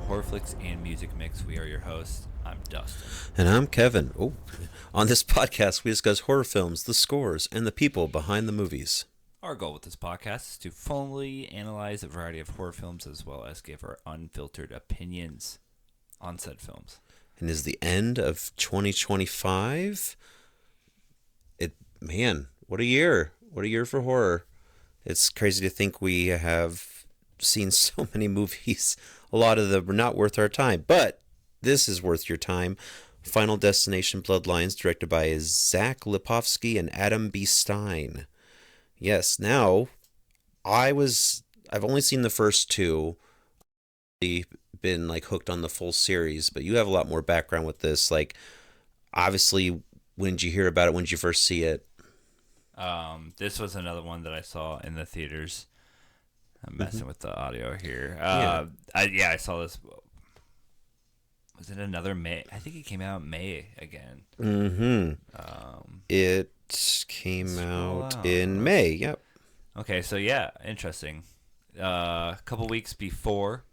Horror Flicks and Music Mix. We are your hosts. I'm Dustin. And I'm Kevin. On this podcast, we discuss horror films, the scores, and the people behind the movies. Our goal with this podcast is to fully analyze a variety of horror films as well as give our unfiltered opinions on said films. And is the end of 2025? Man, what a year. What a year for horror. It's crazy to think we have seen so many movies. A lot of them are not worth our time, but this is worth your time. Final Destination Bloodlines, directed by Zach Lipovsky and Adam B. Stein. Yes, now, I've only seen the first two. I've been hooked on the full series, but you have a lot more background with this. Obviously, when did you hear about it? When did you first see it? This was another one that I saw in the theaters. I'm messing with the audio here. I saw this. Was it another May? I think it came out in May again. It came out in May. Yep. Okay, so yeah, interesting. A couple weeks before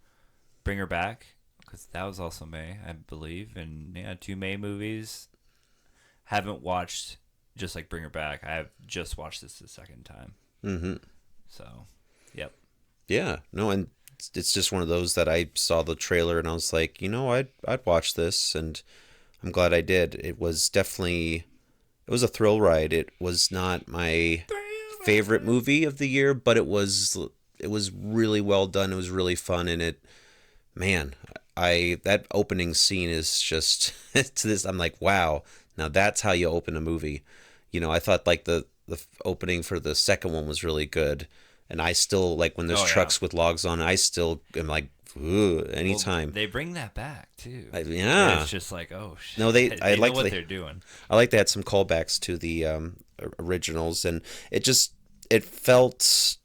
Bring Her Back, because that was also May, I believe. And yeah, two May movies. Haven't watched just like Bring Her Back. I have just watched this the second time. So, yep. Yeah. No, and it's just one of those that I saw the trailer and I was like, I'd watch this, and I'm glad I did. It was a thrill ride. It was not my favorite movie of the year, but it was really well done. It was really fun, and that opening scene is just to this. I'm like, wow, now that's how you open a movie. I thought the opening for the second one was really good. And I still, when there's trucks with logs on, I still am like, ooh, anytime. Well, they bring that back, too. Yeah. And it's just like, oh, shit. No, they know what they're doing. I like they had some callbacks to the originals, and it felt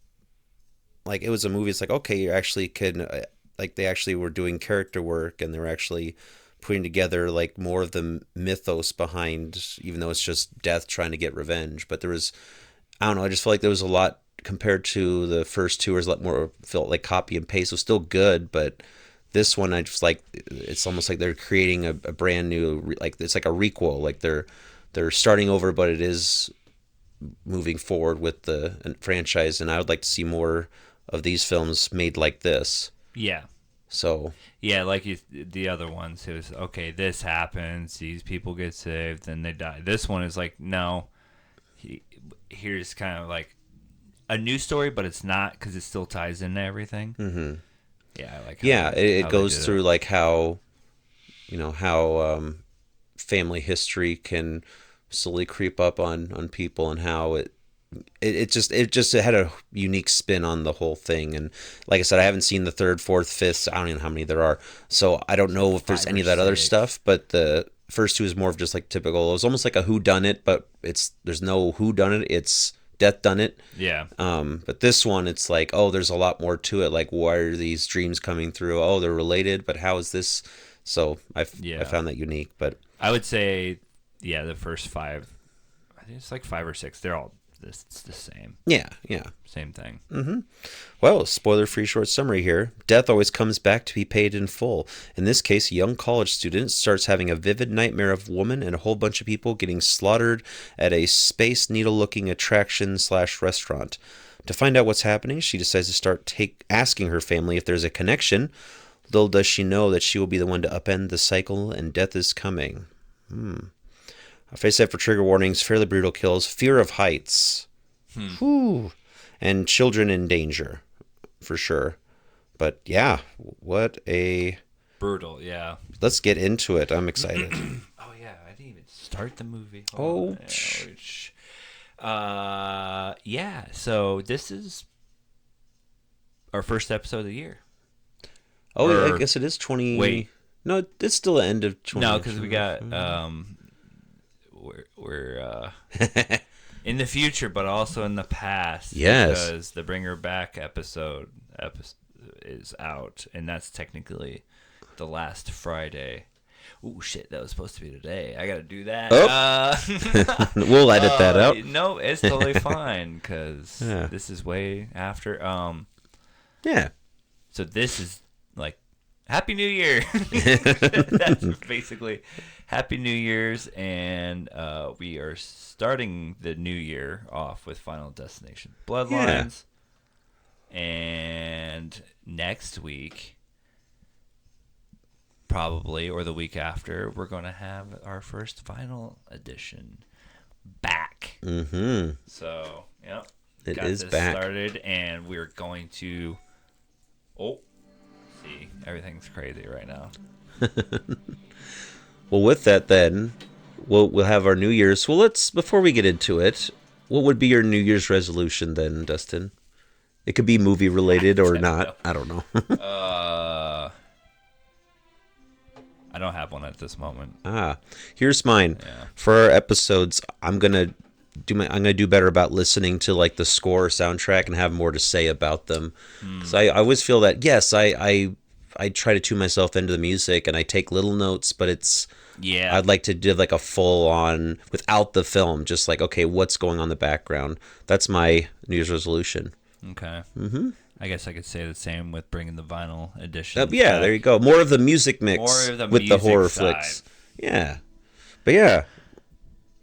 like it was a movie. It's like, okay, you actually can, they actually were doing character work, and they were actually putting together, more of the mythos behind, even though it's just death trying to get revenge. But there was, I don't know, I just felt like there was a lot. Compared to the first two, it was a lot more, felt like copy and paste. It was still good, but this one, I just it's almost like they're creating a brand new, it's like a requel. They're starting over, but it is moving forward with the franchise. And I would like to see more of these films made like this. Yeah. So. Yeah, the other ones, it was, okay, this happens, these people get saved, then they die. This one is like, no, here's kind of like a new story, but it's not, because it still ties into everything. Mm-hmm. Yeah, I like. It goes through how, how family history can slowly creep up on people, and how it just had a unique spin on the whole thing. And like I said, I haven't seen the third, fourth, fifth. I don't even know how many there are, so I don't know if there's any of that other stuff. But the first two is more of just typical. It was almost like a whodunit, but there's no whodunit. It's death done it. Yeah. But this one, it's like, oh, there's a lot more to it. Why are these dreams coming through? Oh, they're related, but how is this? So I found that unique. But I would say, yeah, the first five, I think it's 5 or 6. They're all it's the same. Yeah. Same thing. Mm-hmm. Well, spoiler-free short summary here. Death always comes back to be paid in full. In this case, a young college student starts having a vivid nightmare of a woman and a whole bunch of people getting slaughtered at a Space Needle-looking attraction/restaurant. To find out what's happening, she decides to start asking her family if there's a connection. Little does she know that she will be the one to upend the cycle, and death is coming. Face out for trigger warnings, fairly brutal kills, fear of heights, and children in danger, for sure. But yeah, what a... Brutal, yeah. Let's get into it. I'm excited. Oh yeah, I didn't even start the movie. Yeah, so this is our first episode of the year. I guess it is 20... Wait. No, it's still the end of 20... No, because we got... We're in the future, but also in the past. Yes. Because the Bring Her Back episode is out, and that's technically the last Friday. Ooh, shit, that was supposed to be today. I gotta do that. Oh. We'll edit that out. No, it's totally fine, because this is way after. Yeah. So this is Happy New Year. That's basically Happy New Year's, and we are starting the new year off with Final Destination Yeah. Bloodlines. And next week, probably, or the week after, we're going to have our first Final Edition back. Mm-hmm. So, yep. It Got is this back. started, and we're going to... Oh, see, everything's crazy right now. Well, with that, then we'll have our New Year's. Well, let's before we get into it, what would be your New Year's resolution then, Dustin? It could be movie related or not. I don't know. I don't have one at this moment. Here's mine. Yeah. For our episodes, I'm gonna do better about listening to like the score or soundtrack and have more to say about them. So I always feel that yes, I try to tune myself into the music and I take little notes, but Yeah. I'd like to do like a full on without the film, just like okay, what's going on in the background. That's my New Year's resolution. Okay. Mm-hmm. I guess I could say the same with bringing the vinyl edition. Yeah, back. there you go. More of the music mix More of the with the music horror side. flicks. Yeah, but yeah,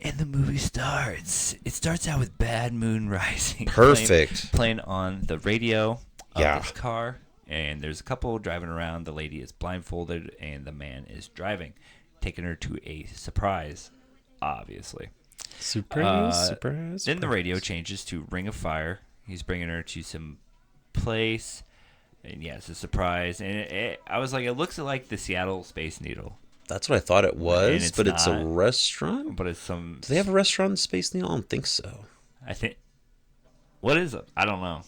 And the movie starts. It starts out with Bad Moon Rising. Perfect. Playing on the radio of Yeah. this car. And there's a couple driving around. The lady is blindfolded, and the man is driving, taking her to a surprise, obviously. surprise. Then the radio changes to Ring of Fire. He's bringing her to some place. And yeah, it's a surprise. And I was like, it looks like the Seattle Space Needle. That's what I thought it was, it's but it's a not. restaurant. But it's some... Do they have a restaurant in Space Needle? I don't think so. I think... What is it? I don't know.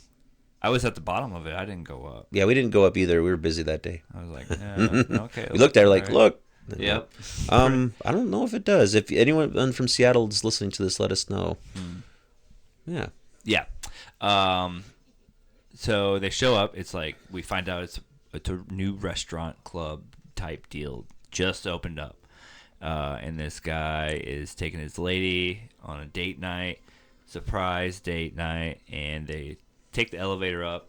I was at the bottom of it. I didn't go up. Yeah, we didn't go up either. We were busy that day. I was like, okay. We looked at it like, look. Yep. I don't know if it does. If anyone from Seattle is listening to this, let us know. Yeah. Yeah. So they show up. It's like we find out it's a new restaurant club type deal just opened up. And this guy is taking his lady on a date night, surprise date night, and they take the elevator up.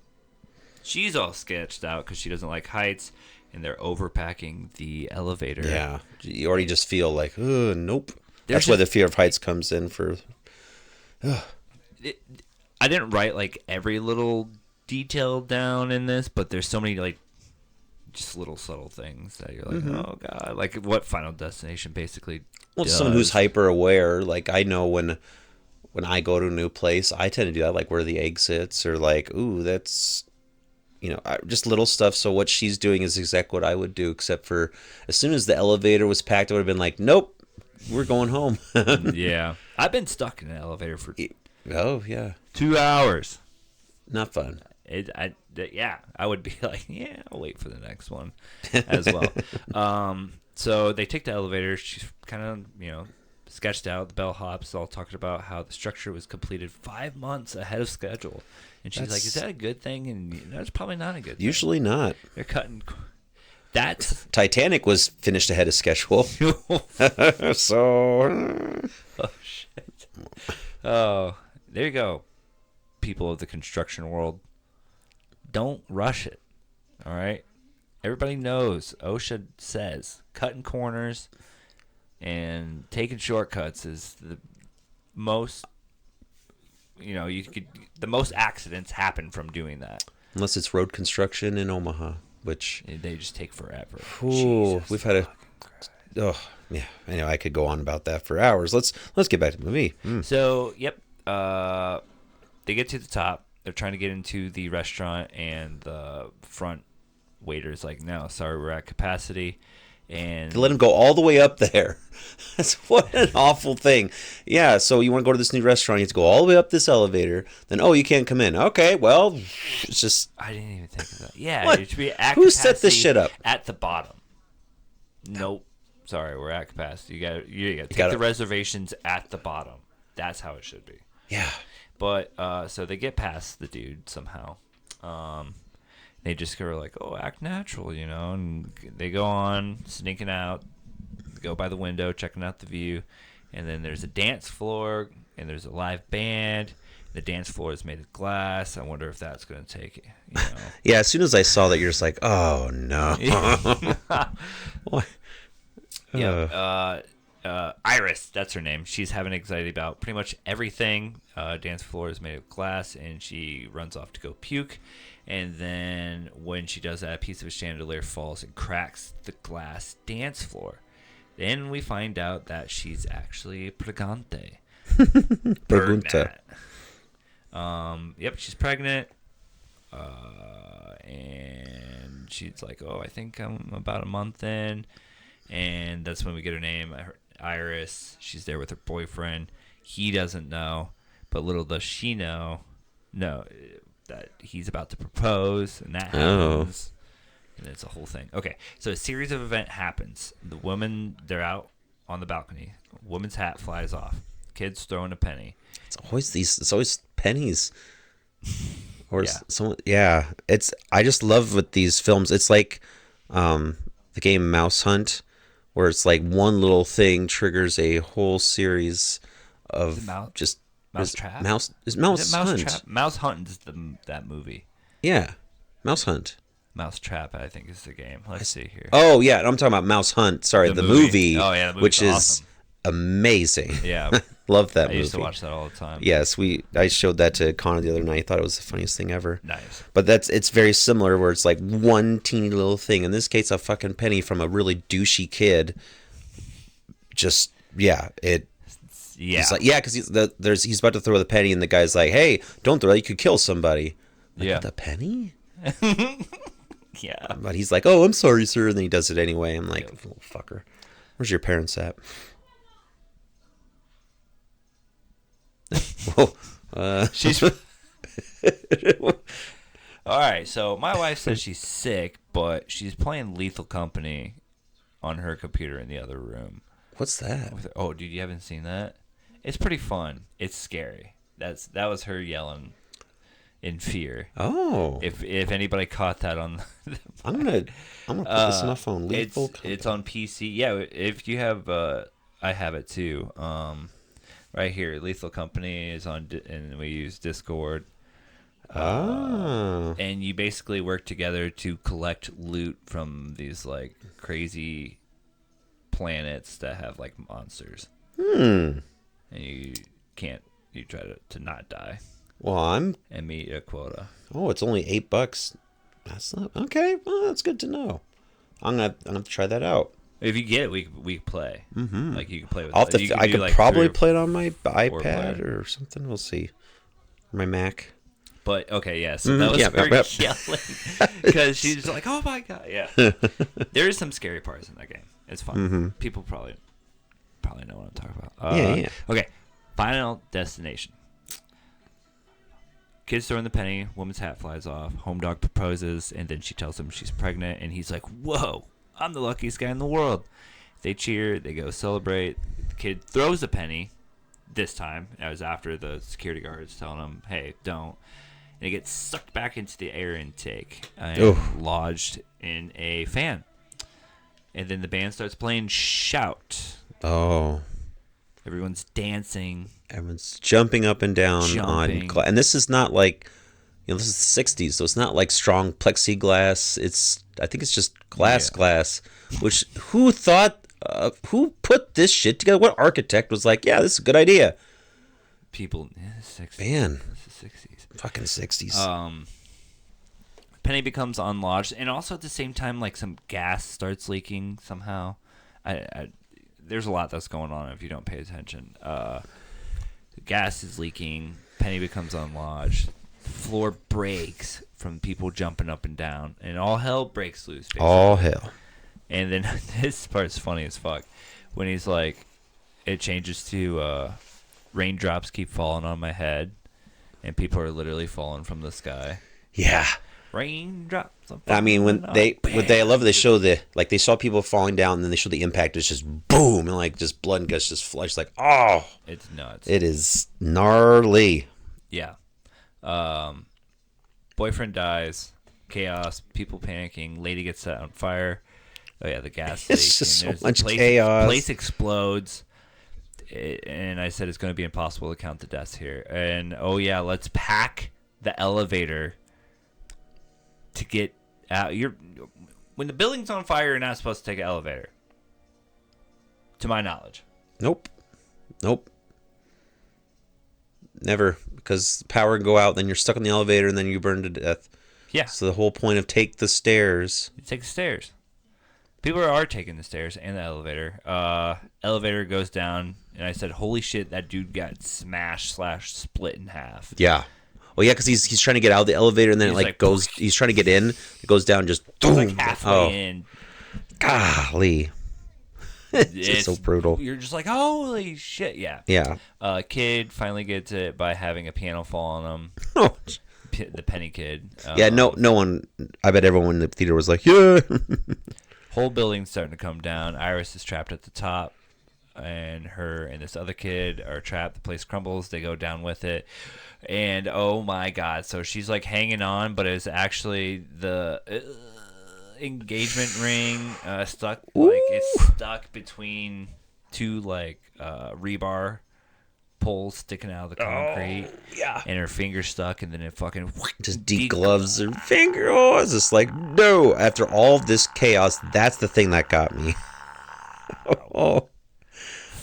She's all sketched out because she doesn't like heights, and they're overpacking the elevator. Yeah. You already just feel like, nope. There's That's why the just- fear of heights comes in for. I didn't write like every little detail down in this, but there's so many like just little subtle things that you're like, oh god, like what Final Destination basically. Well, does. someone who's hyper aware, like I know when I go to a new place, I tend to do that, like where are the exits, or like, ooh, that's, just little stuff. So what she's doing is exactly what I would do, except for as soon as the elevator was packed, I would have been like, nope, we're going home. Yeah, I've been stuck in an elevator for Oh yeah, 2 hours. not fun. I would be like, yeah, I'll wait for the next one as well. So they take the elevator. She's kind of, sketched out. The bellhop's all talking about how the structure was completed 5 months ahead of schedule. And she's like, is that a good thing? And that's probably not a good thing. Usually not. They're cutting. That's. Titanic was finished ahead of schedule. So. Oh, shit. Oh, there you go. People of the construction world. Don't rush it. All right? Everybody knows. OSHA says cutting corners and taking shortcuts is the most, the most accidents happen from doing that. Unless it's road construction in Omaha, which. They just take forever. Ooh, Jesus we've had a. fucking Christ. Oh, yeah. I know I could go on about that for hours. Let's get back to the movie. So, yep. They get to the top. They're trying to get into the restaurant, and the front waiter's like, no, sorry, we're at capacity. And To let him go all the way up there. That's what an awful thing. Yeah, so you want to go to this new restaurant, you have to go all the way up this elevator. Then, you can't come in. Okay, well, it's just. I didn't even think of that. Yeah, What? it should be at Who set this capacity shit up? At the bottom. Nope. Sorry, we're at capacity. You gotta take gotta- the reservations at the bottom. That's how it should be. Yeah. But so they get past the dude somehow. They just go like, "Oh, act natural," and they go on sneaking out, go by the window, checking out the view, and then there's a dance floor, and there's a live band. The dance floor is made of glass. I wonder if that's going to take, you know. Yeah, as soon as I saw that, you're just like, oh no. What? Yeah. Iris, that's her name. She's having anxiety about pretty much everything. Dance floor is made of glass, and she runs off to go puke. And then when she does that, a piece of a chandelier falls and cracks the glass dance floor. Then we find out that she's actually pregante. Pregunta. Yep, she's pregnant. And she's like, oh, I think I'm about a month in. And that's when we get her name, Iris. She's there with her boyfriend. He doesn't know, but little does she know, that he's about to propose, and that happens. And it's a whole thing. Okay, so a series of event happens. The woman, they're out on the balcony. A woman's hat flies off. Kids throwing a penny. It's always pennies. Or Yeah. someone. Yeah, I just love with these films. It's like the game Mouse Hunt, where it's like one little thing triggers a whole series of just Mousetrap? Mouse Hunt. Trap? Mouse Hunt is that movie. Yeah, Mouse Hunt. Mousetrap, I think, is the game. Let's see here. Oh yeah, I'm talking about Mouse Hunt. Sorry, the movie. Oh yeah, the movie's which awesome. is amazing. Yeah, Love that I movie. used to watch that all the time. Yes, I showed that to Connor the other night. I thought it was the funniest thing ever. Nice. But it's very similar, where it's like one teeny little thing. In this case, a fucking penny from a really douchey kid. Just Yeah. He's like, yeah, because he's about to throw the penny, and the guy's like, hey, don't throw it, you could kill somebody. Like, Yeah. the penny? Yeah. But he's like, oh, I'm sorry, sir, and then he does it anyway. I'm like, little fucker. Where's your parents at? Whoa. She's. All right, so my wife says she's sick, but she's playing Lethal Company on her computer in the other room. What's that? Oh, dude, you haven't seen that? It's pretty fun. It's scary. That was her yelling in fear. Oh. If anybody caught that on, I'm gonna put this on my phone. Lethal Company. It's on PC. Yeah, if you have, I have it too. Right here, Lethal Company is on, and we use Discord. And you basically work together to collect loot from these like crazy planets that have like monsters. And you try to not die. Well, and meet a quota. Oh, it's only $8. That's not okay. Well, that's good to know. I'm gonna have to try that out. If you get it, we play. Mm-hmm. Like you can play with. I could probably play it on my iPad player. or something. We'll see. Or my Mac. But okay, yeah. So that was her yelling because she's like, "Oh my god!" Yeah. There is some scary parts in that game. It's fun. Mm-hmm. People probably know what I'm talking about. Yeah. Okay. Final destination. Kids throwing the penny. Woman's hat flies off. Home dog proposes, and then she tells him she's pregnant, and he's like, "Whoa! I'm the luckiest guy in the world." They cheer. They go celebrate. The kid throws a penny. This time, it was after the security guards telling him, "Hey, don't." And it gets sucked back into the air intake and lodged in a fan. And then the band starts playing Shout. Oh. Everyone's dancing. Everyone's jumping up and down on glass. And this is not like, this is the 60s, so it's not like strong plexiglass. I think it's just glass, which who put this shit together? What architect was like, yeah, this is a good idea? People, 60s. Man. This is 60s. Fucking 60s. Penny becomes unlodged, and also at the same time, like some gas starts leaking somehow. There's a lot that's going on if you don't pay attention. The gas is leaking. Penny becomes unlodged. The floor breaks from people jumping up and down, and all hell breaks loose. Basically. All hell. And then this part's funny as fuck when he's like, it changes to raindrops keep falling on my head. And people are literally falling from the sky. Yeah. Raindrops. I mean, I love they show they saw people falling down, and then they show the impact. It's just boom, and like just blood and guts just flush. Like, oh, it's nuts. It is gnarly. Yeah. Boyfriend dies. Chaos. People panicking. Lady gets set on fire. Oh yeah, the gas leak. It's just so much chaos. Place explodes. and I said it's going to be impossible to count the deaths here. And oh yeah, let's pack the elevator to get out. When the building's on fire, you're not supposed to take an elevator. To my knowledge. Nope. Never, because power can go out, then you're stuck in the elevator, and then you burn to death. Yeah. So the whole point of take the stairs. You take the stairs. People are taking the stairs and the elevator. Elevator goes down, and I said, "Holy shit, that dude got smashed/split in half." Yeah. Well, yeah, because he's trying to get out of the elevator, and then He's it like, goes. He's trying to get in. It goes down, just boom. Like halfway in. Golly. It's just so brutal. You're just like, holy shit, yeah. Yeah. Kid finally gets it by having a piano fall on him. Oh. The Penny kid. Yeah, no one. I bet everyone in the theater was like, yeah. Whole building's starting to come down. Iris is trapped at the top, and her and this other kid are trapped. The place crumbles. They go down with it, and oh my god! So she's like hanging on, but it's actually the engagement ring stuck. Like it's stuck between two like rebar poles sticking out of the concrete. Oh, yeah. And her finger stuck, and then it fucking just degloves her finger. Oh, it's just like, no. After all of this chaos, that's the thing that got me. Oh,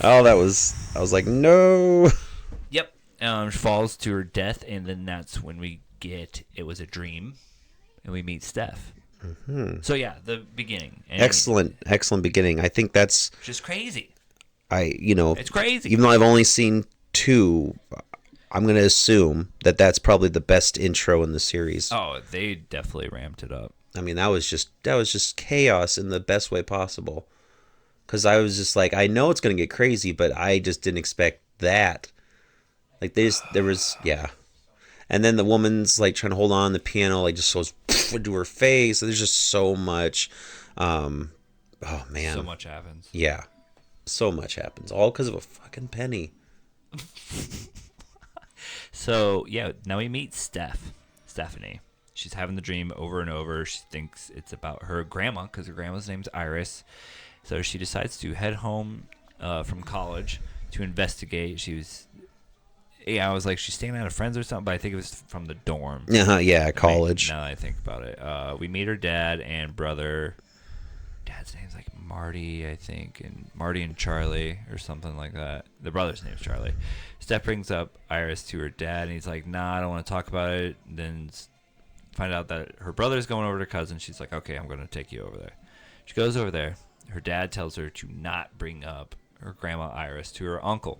that was. I was like, no. Yep. She falls to her death, and then that's when we get it was a dream, and we meet Steph. Mm-hmm. So yeah, the beginning. And excellent beginning. I think that's just crazy. It's crazy. Even though I've only seen 2, I'm going to assume that that's probably the best intro in the series. Oh, they definitely ramped it up. I mean, that was just chaos in the best way possible. Because I was just like, I know it's going to get crazy, but I just didn't expect that. Like, there was, yeah. And then the woman's, like, trying to hold on the piano, like, just goes into her face. There's just so much. Oh, man. So much happens. Yeah. So much happens. All because of a fucking penny. So, yeah, now we meet Stephanie. She's having the dream over and over. She thinks it's about her grandma because her grandma's name's Iris. So she decides to head home from college to investigate. I was like, she's staying out of friends or something, but I think it was from the dorm. Yeah, college. Now that I think about it. We meet her dad and brother. Dad's name's like Marty, I think, and Marty and Charlie or something like that. The brother's name's Charlie. Steph brings up Iris to her dad, and he's like, nah, I don't want to talk about it. Then find out that her brother's going over to her cousin. She's like, okay, I'm going to take you over there. She goes over there. Her dad tells her to not bring up her grandma Iris to her uncle.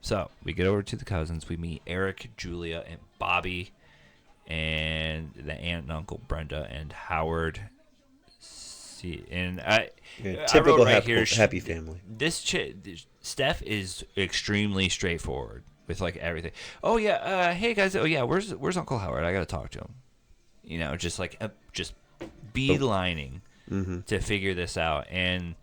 So we get over to the cousins. We meet Eric, Julia, and Bobby, and the aunt and uncle Brenda and Howard. Typical happy family. Steph is extremely straightforward with like everything. Oh yeah, hey guys. Oh yeah, where's Uncle Howard? I gotta talk to him. Just like just beelining to figure this out. And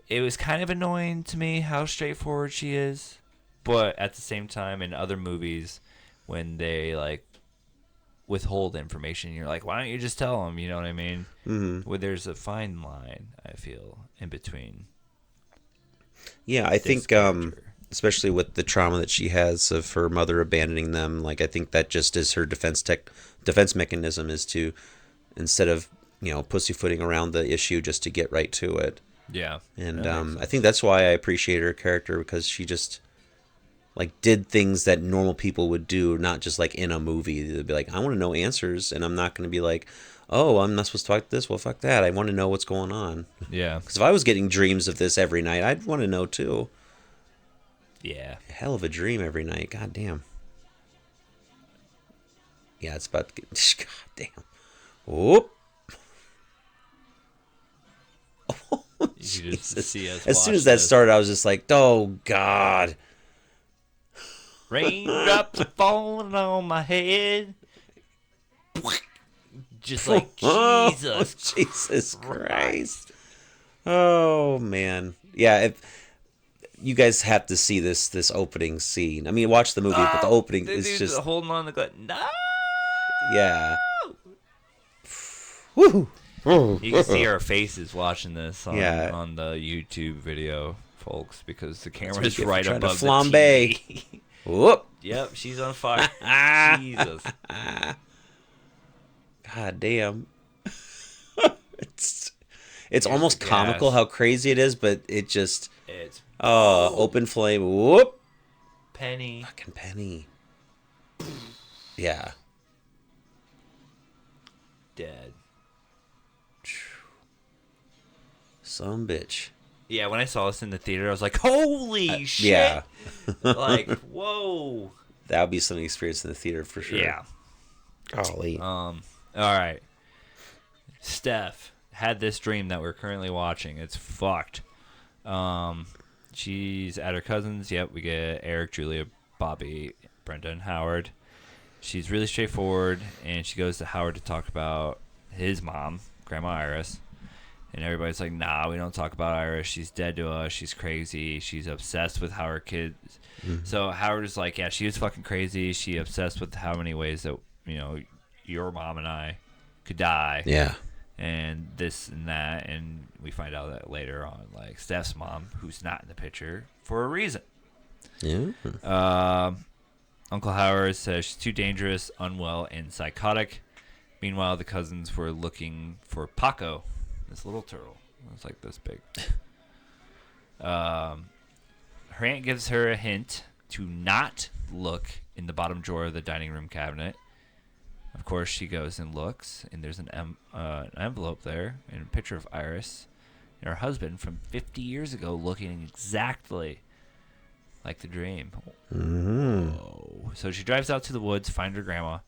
it was kind of annoying to me how straightforward she is, but at the same time, in other movies, when they like withhold information, you're like, why don't you just tell them? You know what I mean? Mm-hmm. Well, there's a fine line, I feel, in between. Yeah, I think especially with the trauma that she has of her mother abandoning them, like I think that just is her defense mechanism, is to, instead of pussyfooting around the issue, just to get right to it. Yeah. And I think that's why I appreciate her character, because she just like did things that normal people would do, not just like in a movie. They'd be like, I want to know answers, and I'm not going to be like, oh, I'm not supposed to talk this. Well, fuck that. I want to know what's going on. Yeah. Because if I was getting dreams of this every night, I'd want to know too. Yeah. Hell of a dream every night. God damn. Yeah, it's about to get... God damn. Whoop. Oh, Jesus. As soon as that started, I was just like, oh, God. Raindrops are falling on my head. Just like, Jesus. Jesus Christ. Oh, man. Yeah, if you guys have to see this opening scene. I mean, watch the movie, but the opening is just... holding on to the gut. No! Yeah. Woo! You can see our faces watching this on the YouTube video folks, because the what camera you is get for right trying to above the flambe. TV. Whoop. Yep, she's on fire. Jesus. God damn. It's Here's almost the comical gas. how crazy it is, but it just It's open flame. Whoop. Penny. Fucking Penny. Yeah. Dead. Some bitch. Yeah, when I saw this in the theater, I was like, holy shit. Yeah. Like, whoa. That would be something experienced in the theater for sure. Yeah. Golly. All right. Steph had this dream that we're currently watching. It's fucked. She's at her cousin's. Yep, we get Eric, Julia, Bobby, Brenda, and Howard. She's really straightforward, and she goes to Howard to talk about his mom, Grandma Iris. And everybody's like, nah, we don't talk about Iris. She's dead to us. She's crazy. She's obsessed with how her kids. Mm-hmm. So Howard is like, yeah, she was fucking crazy. She obsessed with how many ways that, your mom and I could die. Yeah. And this and that. And we find out that later on, like, Steph's mom, who's not in the picture, for a reason. Yeah. Uncle Howard says she's too dangerous, unwell, and psychotic. Meanwhile, the cousins were looking for Paco, this little turtle. It's like this big. Her aunt gives her a hint to not look in the bottom drawer of the dining room cabinet. Of course, she goes and looks, and there's an envelope there and a picture of Iris and her husband from 50 years ago looking exactly like the dream. Mm-hmm. Whoa. So she drives out to the woods, finds her grandma,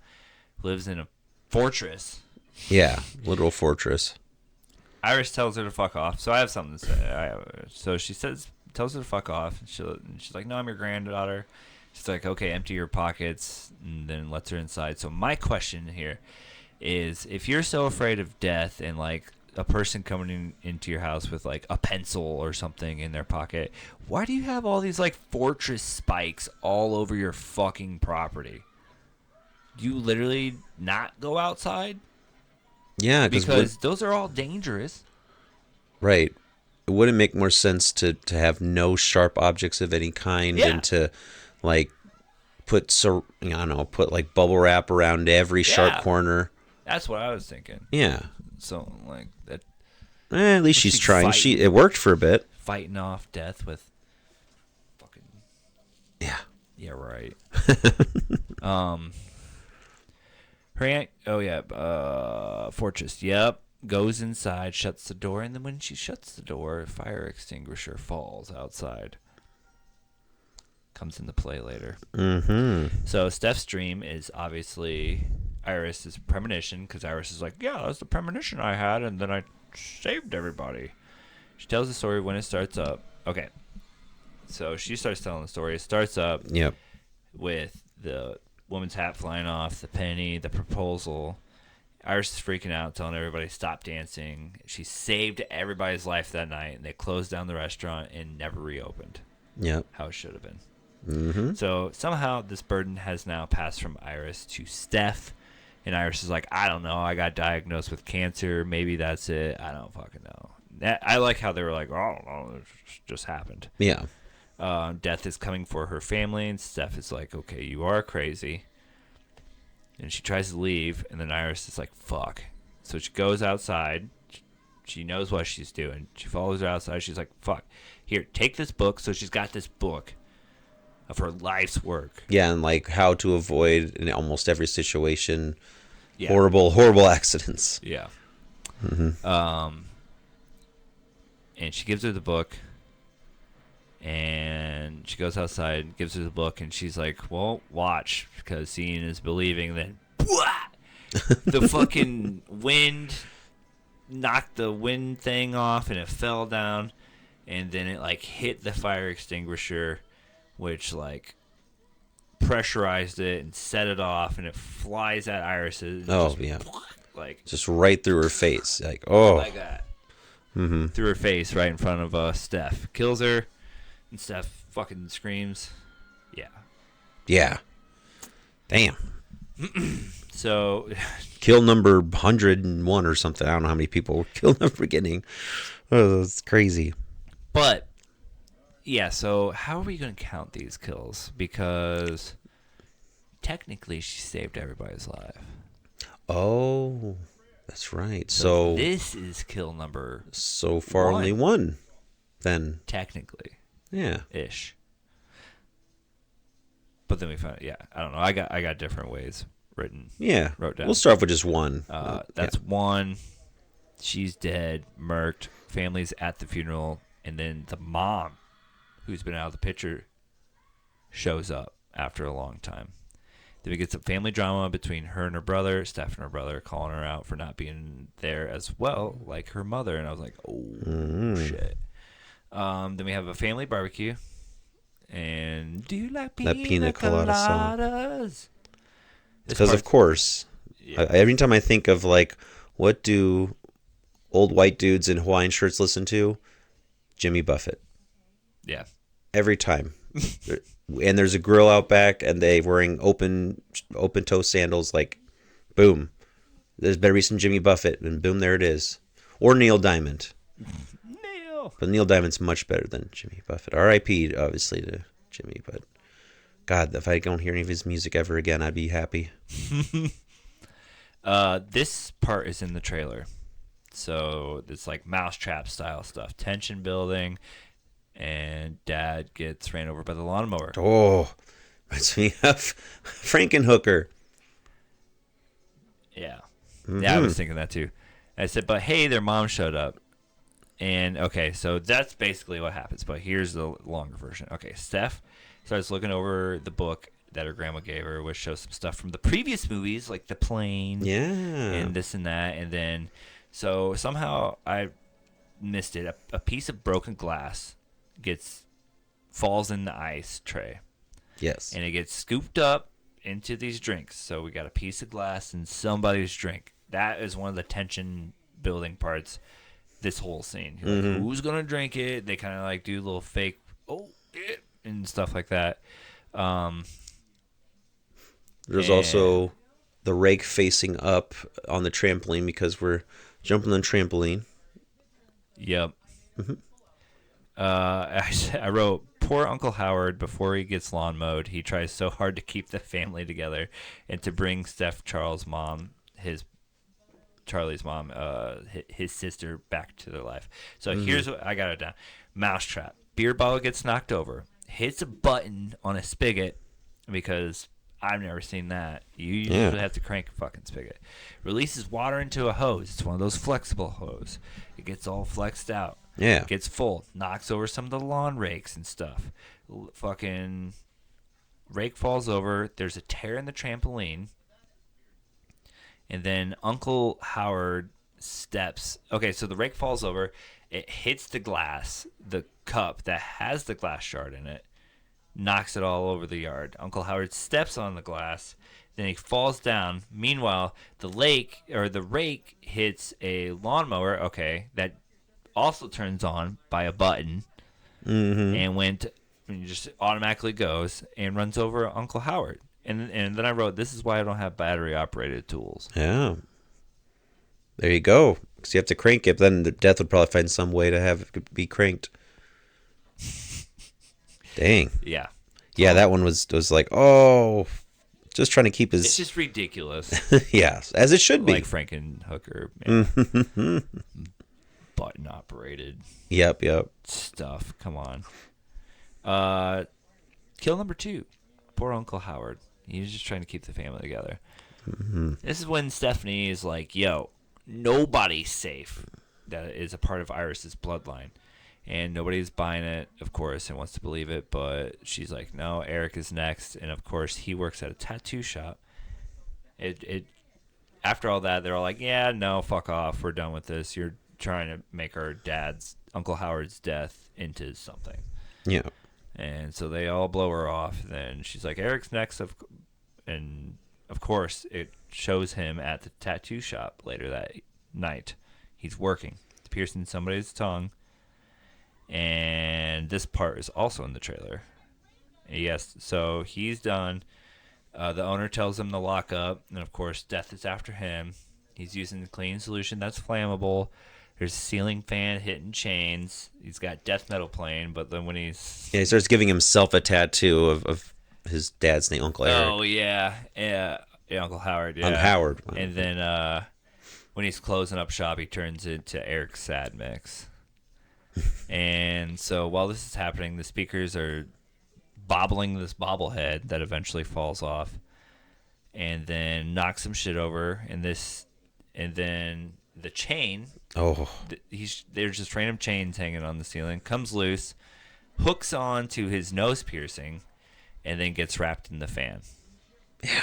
lives in a fortress. Yeah, literal fortress. Iris tells her to fuck off. So I have something to say. So she tells her to fuck off. And she's like, no, I'm your granddaughter. She's like, okay, empty your pockets, and then lets her inside. So my question here is, if you're so afraid of death and like a person coming into your house with like a pencil or something in their pocket, why do you have all these like fortress spikes all over your fucking property? Do you literally not go outside? Yeah, because those are all dangerous. Right. It wouldn't make more sense to have no sharp objects of any kind and to like put like bubble wrap around every sharp corner. That's what I was thinking. Yeah. So like that. At least she's trying. It worked for a bit. Fighting off death with fucking. Yeah. Yeah. Right. Her aunt, fortress, yep, goes inside, shuts the door, and then when she shuts the door, a fire extinguisher falls outside. Comes into play later. Mm-hmm. So Steph's dream is obviously Iris's premonition, because Iris is like, yeah, that's the premonition I had, and then I saved everybody. She tells the story when it starts up. Okay. So she starts telling the story. It starts up with the woman's hat flying off, the penny, the proposal. Iris is freaking out, telling everybody stop dancing. She saved everybody's life that night, and they closed down the restaurant and never reopened. Yep. How it should have been. Mm-hmm. So somehow this burden has now passed from Iris to Steph, and Iris is like, I don't know, I got diagnosed with cancer. Maybe that's it. I don't fucking know. I like how they were like, oh, I don't know, it just happened. Yeah. Death is coming for her family, and Steph is like, okay, you are crazy. And she tries to leave, and then Iris is like, fuck. So she goes outside. She knows what she's doing. She follows her outside. She's like, fuck. Here, take this book. So she's got this book of her life's work. Yeah, and like how to avoid in almost every situation horrible accidents. Yeah. Mm-hmm. And she gives her the book. And she goes outside, gives her the book, and she's like, well, watch, because seeing is believing. Then the fucking wind knocked the wind thing off, and it fell down, and then it like hit the fire extinguisher, which like pressurized it and set it off, and it flies at Iris's. Like just right through her face, like like that. Mm-hmm. Through her face, right in front of Steph. Kills her. And Steph fucking screams. Yeah. Yeah. Damn. So. Kill number 101 or something. I don't know how many people were killed in the beginning. Oh, that's crazy. But Yeah, so how are we going to count these kills? Because technically she saved everybody's life. Oh, that's right. So So this is kill number so far only one, one then. technically, Yeah. ish. But then we found, yeah, I don't know. I got different ways Yeah. wrote down. We'll start off with just one. That's one. She's dead, murked. Family's at the funeral, and then the mom, who's been out of the picture, shows up after a long time. Then we get some family drama between her and her brother. Steph and her brother calling her out for not being there as well, like her mother. And I was like, oh, shit. Then we have a family barbecue. And do you like pina coladas? Because, of course, Yeah. every time I think of, like, what do old white dudes in Hawaiian shirts listen to? Jimmy Buffett. Yeah. Every time. And there's a grill out back, and they wearing open toe sandals. Like, boom, there's better be some Jimmy Buffett, and boom, there it is. Or Neil Diamond. But Neil Diamond's much better than Jimmy Buffett. R.I.P. obviously to Jimmy, but God, if I don't hear any of his music ever again, I'd be happy. This part is in the trailer, so it's like mousetrap style stuff, tension building. And Dad gets ran over by the lawnmower. Oh, reminds me of Frankenhooker. Yeah. Yeah, I was thinking that too. I said, but hey, their mom showed up. And, okay, so that's basically what happens. But here's the longer version. Okay, Steph starts looking over the book that her grandma gave her, which shows some stuff from the previous movies, like the plane. Yeah. And this and that. And then, so somehow I missed it. A piece of broken glass falls in the ice tray. Yes. And it gets scooped up into these drinks. So we got a piece of glass in somebody's drink. That is one of the tension building parts this whole scene. You're like, who's going to drink it? They kind of like do little fake, and stuff like that. There's also the rake facing up on the trampoline because we're jumping on the trampoline. Yep. I wrote, poor Uncle Howard, before he gets lawn mowed, he tries so hard to keep the family together and to bring Charlie's mom, his sister, back to their life. So here's what I got it down. Mousetrap. Beer bottle gets knocked over. Hits a button on a spigot, because I've never seen that. You usually have to crank a fucking spigot. Releases water into a hose. It's one of those flexible hose. It gets all flexed out. Yeah. Gets full. Knocks over some of the lawn rakes and stuff. Fucking rake falls over. There's a tear in the trampoline. And then Uncle Howard steps. Okay, so the rake falls over. It hits the glass, the cup that has the glass shard in it. Knocks it all over the yard. Uncle Howard steps on the glass. Then he falls down. Meanwhile, the rake hits a lawnmower. Okay, that also turns on by a button, and just automatically goes and runs over Uncle Howard. And then I wrote, this is why I don't have battery operated tools. Yeah. There you go. Because you have to crank it, but then the Death would probably find some way to have it be cranked. Dang. Yeah. Yeah, that one was like, oh, just trying to keep his... It's just ridiculous. Yeah, as it should be. Like Frankenhooker. Button operated. Yep. Stuff. Come on. Kill number 2. Poor Uncle Howard. He was just trying to keep the family together. This is when Stephanie is like, yo, nobody's safe that is a part of Iris's bloodline. And nobody's buying it, of course, and wants to believe it. But she's like, no, Eric is next. And, of course, he works at a tattoo shop. After all that, they're all like, yeah, no, fuck off. We're done with this. You're trying to make our Uncle Howard's death into something. Yeah. And so they all blow her off. Then she's like, Eric's next. And, of course, it shows him at the tattoo shop later that night. He's working. It's piercing somebody's tongue. And this part is also in the trailer. Yes, so he's done. The owner tells him to lock up. And, of course, death is after him. He's using the cleaning solution that's flammable. There's a ceiling fan hitting chains. He's got death metal playing, but then when he's Yeah, he starts giving himself a tattoo of his dad's name, Uncle Eric. oh yeah, Uncle Howard, On yeah. Howard. And then when he's closing up shop, he turns into Eric's Sad Mix. And so while this is happening, the speakers are bobbling this bobblehead that eventually falls off, and then knocks some shit over. And then the chain. Oh, There's just random chains hanging on the ceiling. Comes loose, hooks on to his nose piercing, and then gets wrapped in the fan. yeah.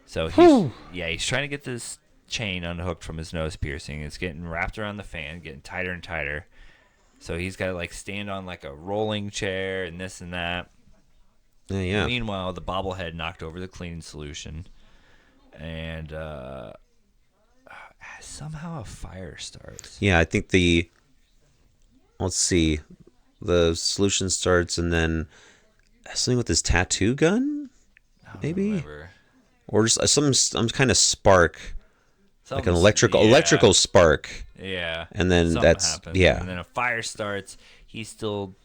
So he's trying to get this chain unhooked from his nose piercing. It's getting wrapped around the fan, getting tighter and tighter. So he's got to like stand on like a rolling chair and this and that. Yeah. Meanwhile, the bobblehead knocked over the cleaning solution, and somehow a fire starts. Yeah, I think let's see, the solution starts, and then something with his tattoo gun, I don't maybe, remember. or just some kind of spark, like an Something's- electrical spark. Yeah. And then Something that's happens. yeah. And then a fire starts. He's still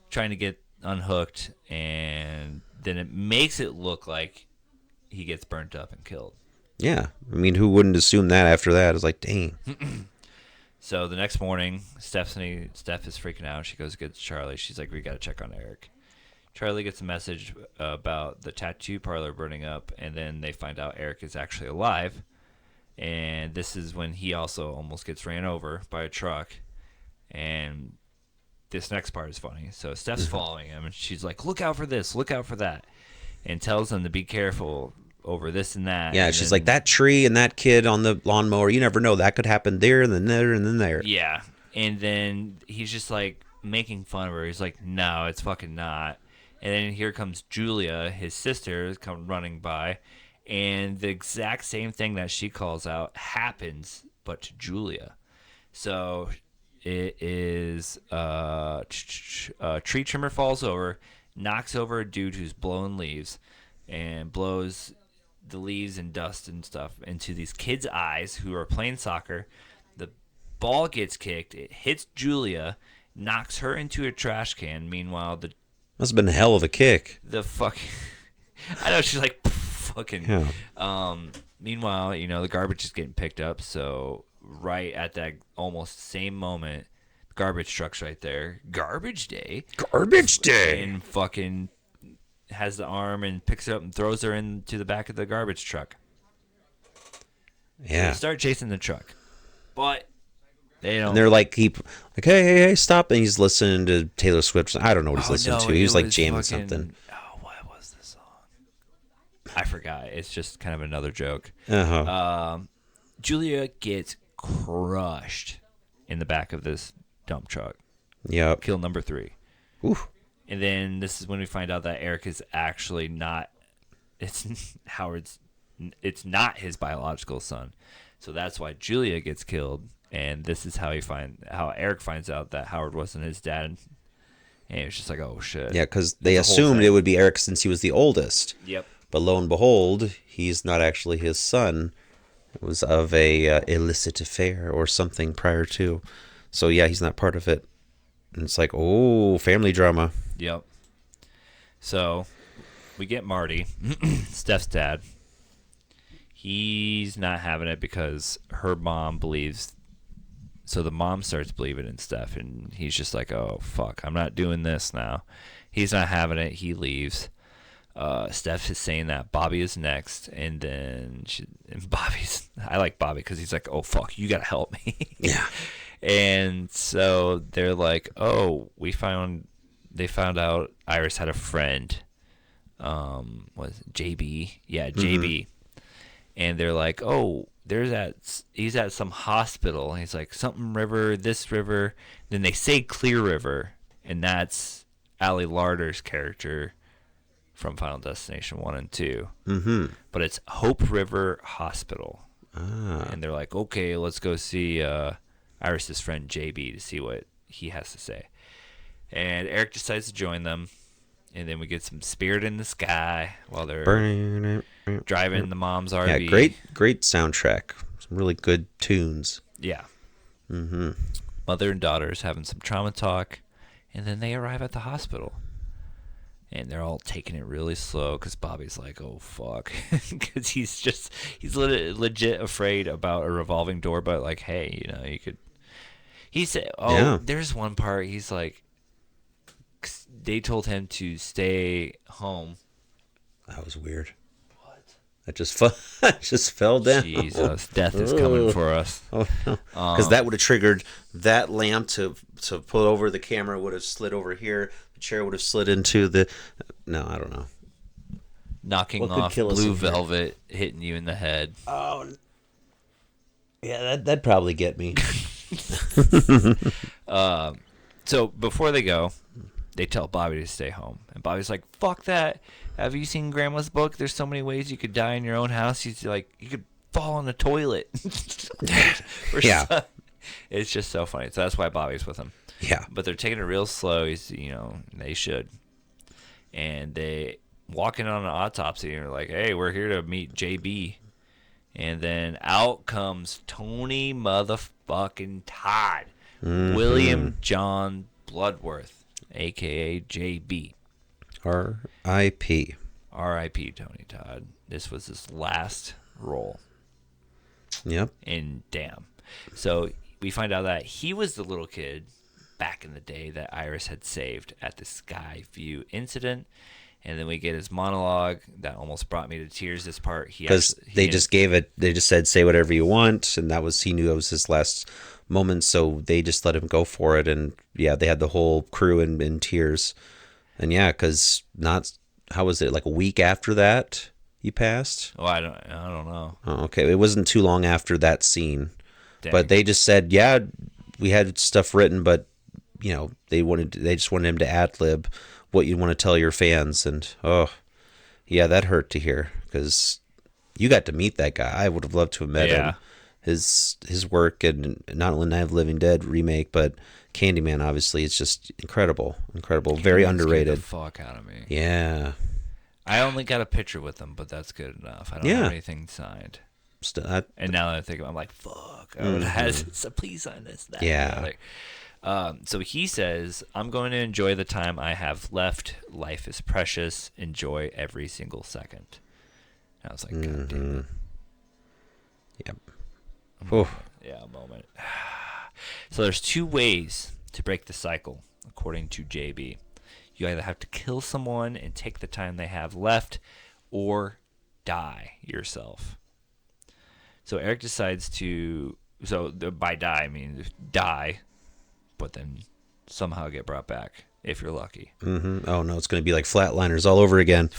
trying to get unhooked, and then it makes it look like he gets burnt up and killed. Yeah, I mean, who wouldn't assume that after that? It's like, dang. So the next morning, Steph is freaking out. She goes to get Charlie. She's like, we got to check on Eric. Charlie gets a message about the tattoo parlor burning up, and then they find out Eric is actually alive. And this is when he also almost gets ran over by a truck. And this next part is funny. So Steph's following him, and she's like, look out for this, look out for that, and tells him to be careful over this and that. Yeah, and she's then, like, that tree and that kid on the lawnmower, you never know. That could happen there and then there and then there. Yeah. And then he's just like making fun of her. He's like, no, it's fucking not. And then here comes Julia, his sister, come running by. And the exact same thing that she calls out happens, but to Julia. So it is a tree trimmer falls over, knocks over a dude who's blowing leaves, and blows the leaves and dust and stuff into these kids' eyes who are playing soccer. The ball gets kicked. It hits Julia, knocks her into a trash can. Meanwhile, Must have been a hell of a kick. the fucking I know, she's like fucking Yeah. Meanwhile, the garbage is getting picked up. So right at that almost same moment, garbage truck's right there. Garbage day. Garbage day. And fucking has the arm and picks it up and throws her into the back of the garbage truck. Yeah. They start chasing the truck, but they don't. And they're like, hey, stop. And he's listening to Taylor Swift. I don't know what he's listening to. He was like jamming something. Oh, what was the song? I forgot. It's just kind of another joke. Uh-huh. Julia gets crushed in the back of this dump truck. Yep. Kill number 3. Ooh. And then this is when we find out that Eric is actually not. It's Howard's. It's not his biological son, so that's why Julia gets killed. And this is how Eric finds out that Howard wasn't his dad. And it's just like, oh shit. Yeah, because they It's the whole assumed thing. it would be Eric since he was the oldest. Yep. But lo and behold, he's not actually his son. It was of a illicit affair or something prior to. So yeah, he's not part of it. And it's like, oh, family drama. Yep. So we get Marty, Steph's dad. He's not having it because her mom believes. So the mom starts believing in Steph, and he's just like, oh, fuck, I'm not doing this now. He's not having it. He leaves. Steph is saying that Bobby is next, and then I like Bobby because he's like, oh, fuck, you got to help me. Yeah. And so they're like, oh, they found out Iris had a friend. Was it JB? Yeah, JB. And they're like, oh, he's at some hospital. And he's like, something river, this river. Then they say Clear River, and that's Ali Larder's character from Final Destination 1 and 2. Mm-hmm. But it's Hope River Hospital. Ah. And they're like, okay, let's go see Iris's friend JB to see what he has to say. And Eric decides to join them. And then we get some Spirit in the Sky while they're driving the mom's RV. Yeah, great soundtrack. Some really good tunes. Yeah. Mm-hmm. Mother and daughter is having some trauma talk, and then they arrive at the hospital. And they're all taking it really slow because Bobby's like, oh, fuck. Because he's legit afraid about a revolving door. But, like, hey, you know, you could. He said, Yeah. there's one part. He's like, they told him to stay home. That was weird. What? I just fell down. Jesus, death is coming for us. Oh no! Because that would have triggered that lamp to pull over. The camera would have slid over here. The chair would have slid into the. No, I don't know. Knocking off blue velvet, hitting you in the head. Oh, yeah, that'd probably get me. So before they go, they tell Bobby to stay home, and Bobby's like, "Fuck that! Have you seen Grandma's book? There's so many ways you could die in your own house. He's like, you could fall in the toilet." Yeah, it's just so funny. So that's why Bobby's with him. Yeah, but they're taking it real slow. They should, and they walk in on an autopsy and are like, "Hey, we're here to meet JB," and then out comes Tony motherfucking Todd, William John Bloodworth, aka JB. R.I.P. R.I.P. Tony Todd. This was his last role. Yep. And damn. So we find out that he was the little kid back in the day that Iris had saved at the Skyview incident. And then we get his monologue that almost brought me to tears. This part, because they just gave it. They just said, "Say whatever you want," and he knew it was his last moment, so they just let him go for it. And yeah, they had the whole crew in tears. And yeah, because how was it, like a week after that he passed? Oh, I don't know. Oh, okay, it wasn't too long after that scene. Dang. But they just said, yeah, we had stuff written, but they just wanted him to ad-lib what you want to tell your fans. And oh yeah, that hurt to hear, because you got to meet that guy. I would have loved to have met him. His work, and not only Night of the Living Dead remake, but Candyman, obviously, it's just incredible. Very underrated. The fuck out of me. Yeah. I only got a picture with him, but that's good enough. I don't have anything signed. And now that I think about it, I'm like, fuck. I would have had so please sign this. That, yeah. So he says, "I'm going to enjoy the time I have left. Life is precious. Enjoy every single second." And I was like, God damn it. Yep. A moment. So there's two ways to break the cycle, according to JB. You either have to kill someone and take the time they have left, or die yourself. So Eric decides to... So by die, I mean die, but then somehow get brought back, if you're lucky. Mm-hmm. Oh, no, it's going to be like Flatliners all over again.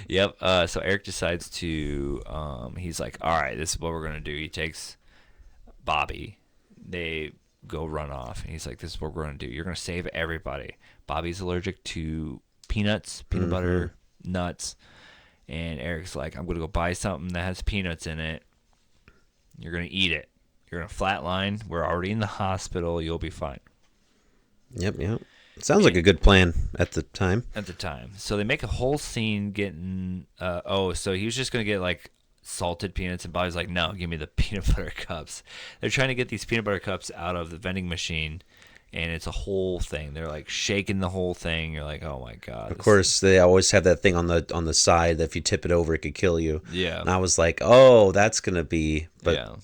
Yep. So Eric decides to... he's like, all right, this is what we're going to do. He takes Bobby. They go run off, and he's like, this is what we're going to do. You're going to save everybody. Bobby's allergic to peanuts, peanut butter, nuts. And Eric's like, I'm going to go buy something that has peanuts in it. You're going to eat it. You're going to flatline. We're already in the hospital. You'll be fine. Yep. Sounds like a good plan at the time. So they make a whole scene getting... so he was just going to get, like, salted peanuts, and Bobby's like, no, give me the peanut butter cups. They're trying to get these peanut butter cups out of the vending machine, and it's a whole thing. They're like shaking the whole thing. You're like, oh my god. Of course, they always have that thing on the side that if you tip it over, it could kill you. Yeah. And I was like, oh, that's gonna be. But yeah.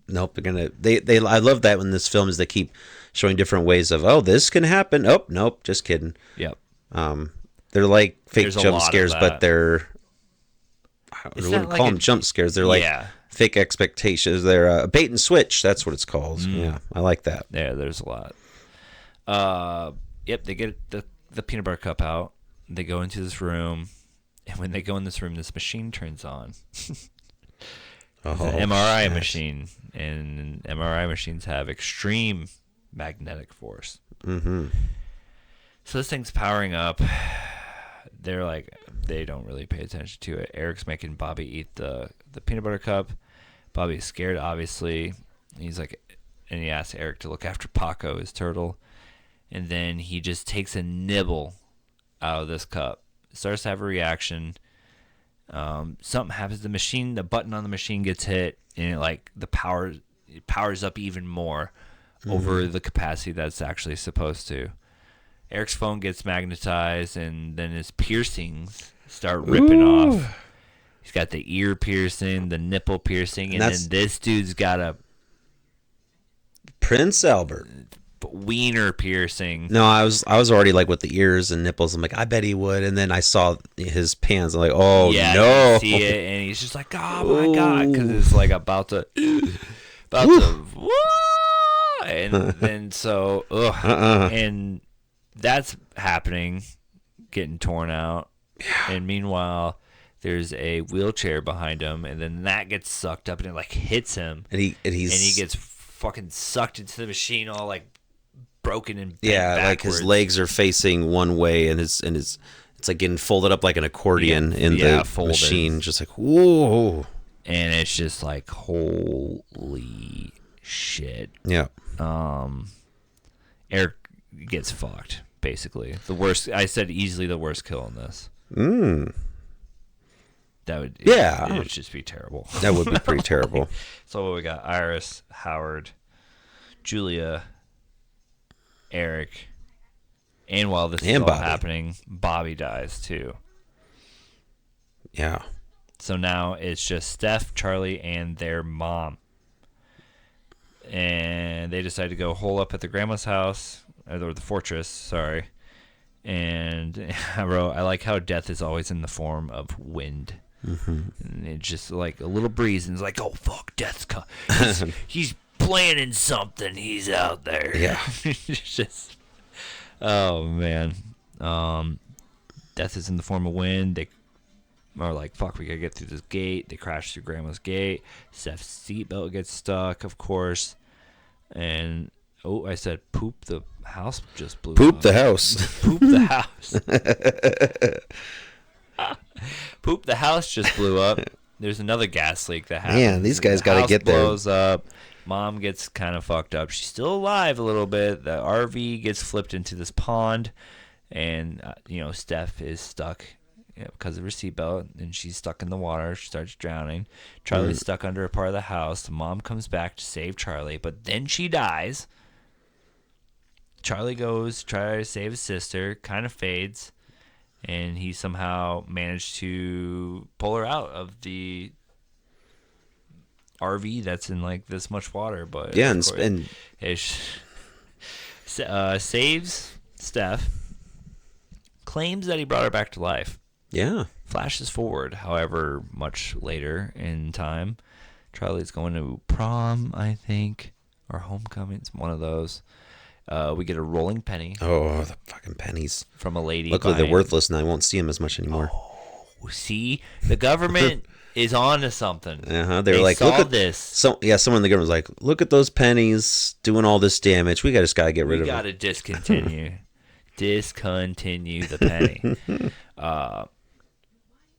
Nope. They're gonna. They. I love that when this film is they keep showing different ways of, oh, this can happen. Oh, nope, just kidding. Yep. They're like fake jump scares, but they're... I wouldn't call them jump scares. They're like fake expectations. They're bait and switch. That's what it's called. Yeah, I like that. Yeah, there's a lot. Yep, they get the peanut butter cup out. They go into this room, and when they go in this room, this machine turns on. The MRI machine, and MRI machines have extreme magnetic force. Mm-hmm. So this thing's powering up. They're like, they don't really pay attention to it. Eric's making Bobby eat the peanut butter cup. Bobby's scared, obviously. He's like, and he asks Eric to look after Paco, his turtle. And then he just takes a nibble out of this cup. Starts to have a reaction. Something happens. The button on the machine gets hit, and it powers up even more over the capacity that's actually supposed to. Eric's phone gets magnetized, and then his piercings start ripping off. He's got the ear piercing, the nipple piercing, and then this dude's got a Prince Albert wiener piercing. No, I was already like with the ears and nipples. I'm like, I bet he would. And then I saw his pants. I'm like, oh yeah, no! You see it, and he's just like, oh my god, because it's like about to, and then so, and that's happening, getting torn out, and meanwhile, there's a wheelchair behind him, and then that gets sucked up, and it like hits him, and he gets fucking sucked into the machine, all like broken and like his legs are facing one way, and his it's like getting folded up like an accordion in the machine, just like whoa, and it's just like holy shit. Yeah. Eric gets fucked, basically. The worst. I said easily the worst kill in this. That would it would just be terrible. That would be pretty terrible. So what we got? Iris, Howard, Julia, Eric, and while this is all happening, Bobby dies too. Yeah. So now it's just Steph, Charlie, and their mom. And they decide to go hole up at the grandma's house, or the fortress, sorry. And I wrote, I like how death is always in the form of wind. Mm-hmm. And it's just like a little breeze, and it's like, oh, fuck, death's coming. He's planning something. He's out there. Yeah. It's just, oh, man. Death is in the form of wind. They are like, fuck, we gotta get through this gate. They crash through grandma's gate. Steph's seatbelt gets stuck, of course. And I said poop, the house just blew up. Poop the house. Poop the house. Poop the house just blew up. There's another gas leak that happens. Man, these guys gotta get there. Blows up. Mom gets kind of fucked up. She's still alive a little bit. The RV gets flipped into this pond, and Steph is stuck because of her seatbelt, and she's stuck in the water. She starts drowning. Charlie's stuck under a part of the house. The mom comes back to save Charlie, but then she dies. Charlie goes try to save his sister, kind of fades, and he somehow managed to pull her out of the RV that's in like this much water. But yeah, saves Steph, claims that he brought her back to life. Yeah. Flashes forward, however, much later in time. Charlie's going to prom, I think, or homecoming. It's one of those. We get a rolling penny. Oh, the fucking pennies. From a lady. Luckily, they're worthless, and I won't see them as much anymore. Oh, see? The government is on to something. They like, saw look at this. Someone in the government was like, look at those pennies doing all this damage. We just got to get rid of them. We got to discontinue. Discontinue the penny.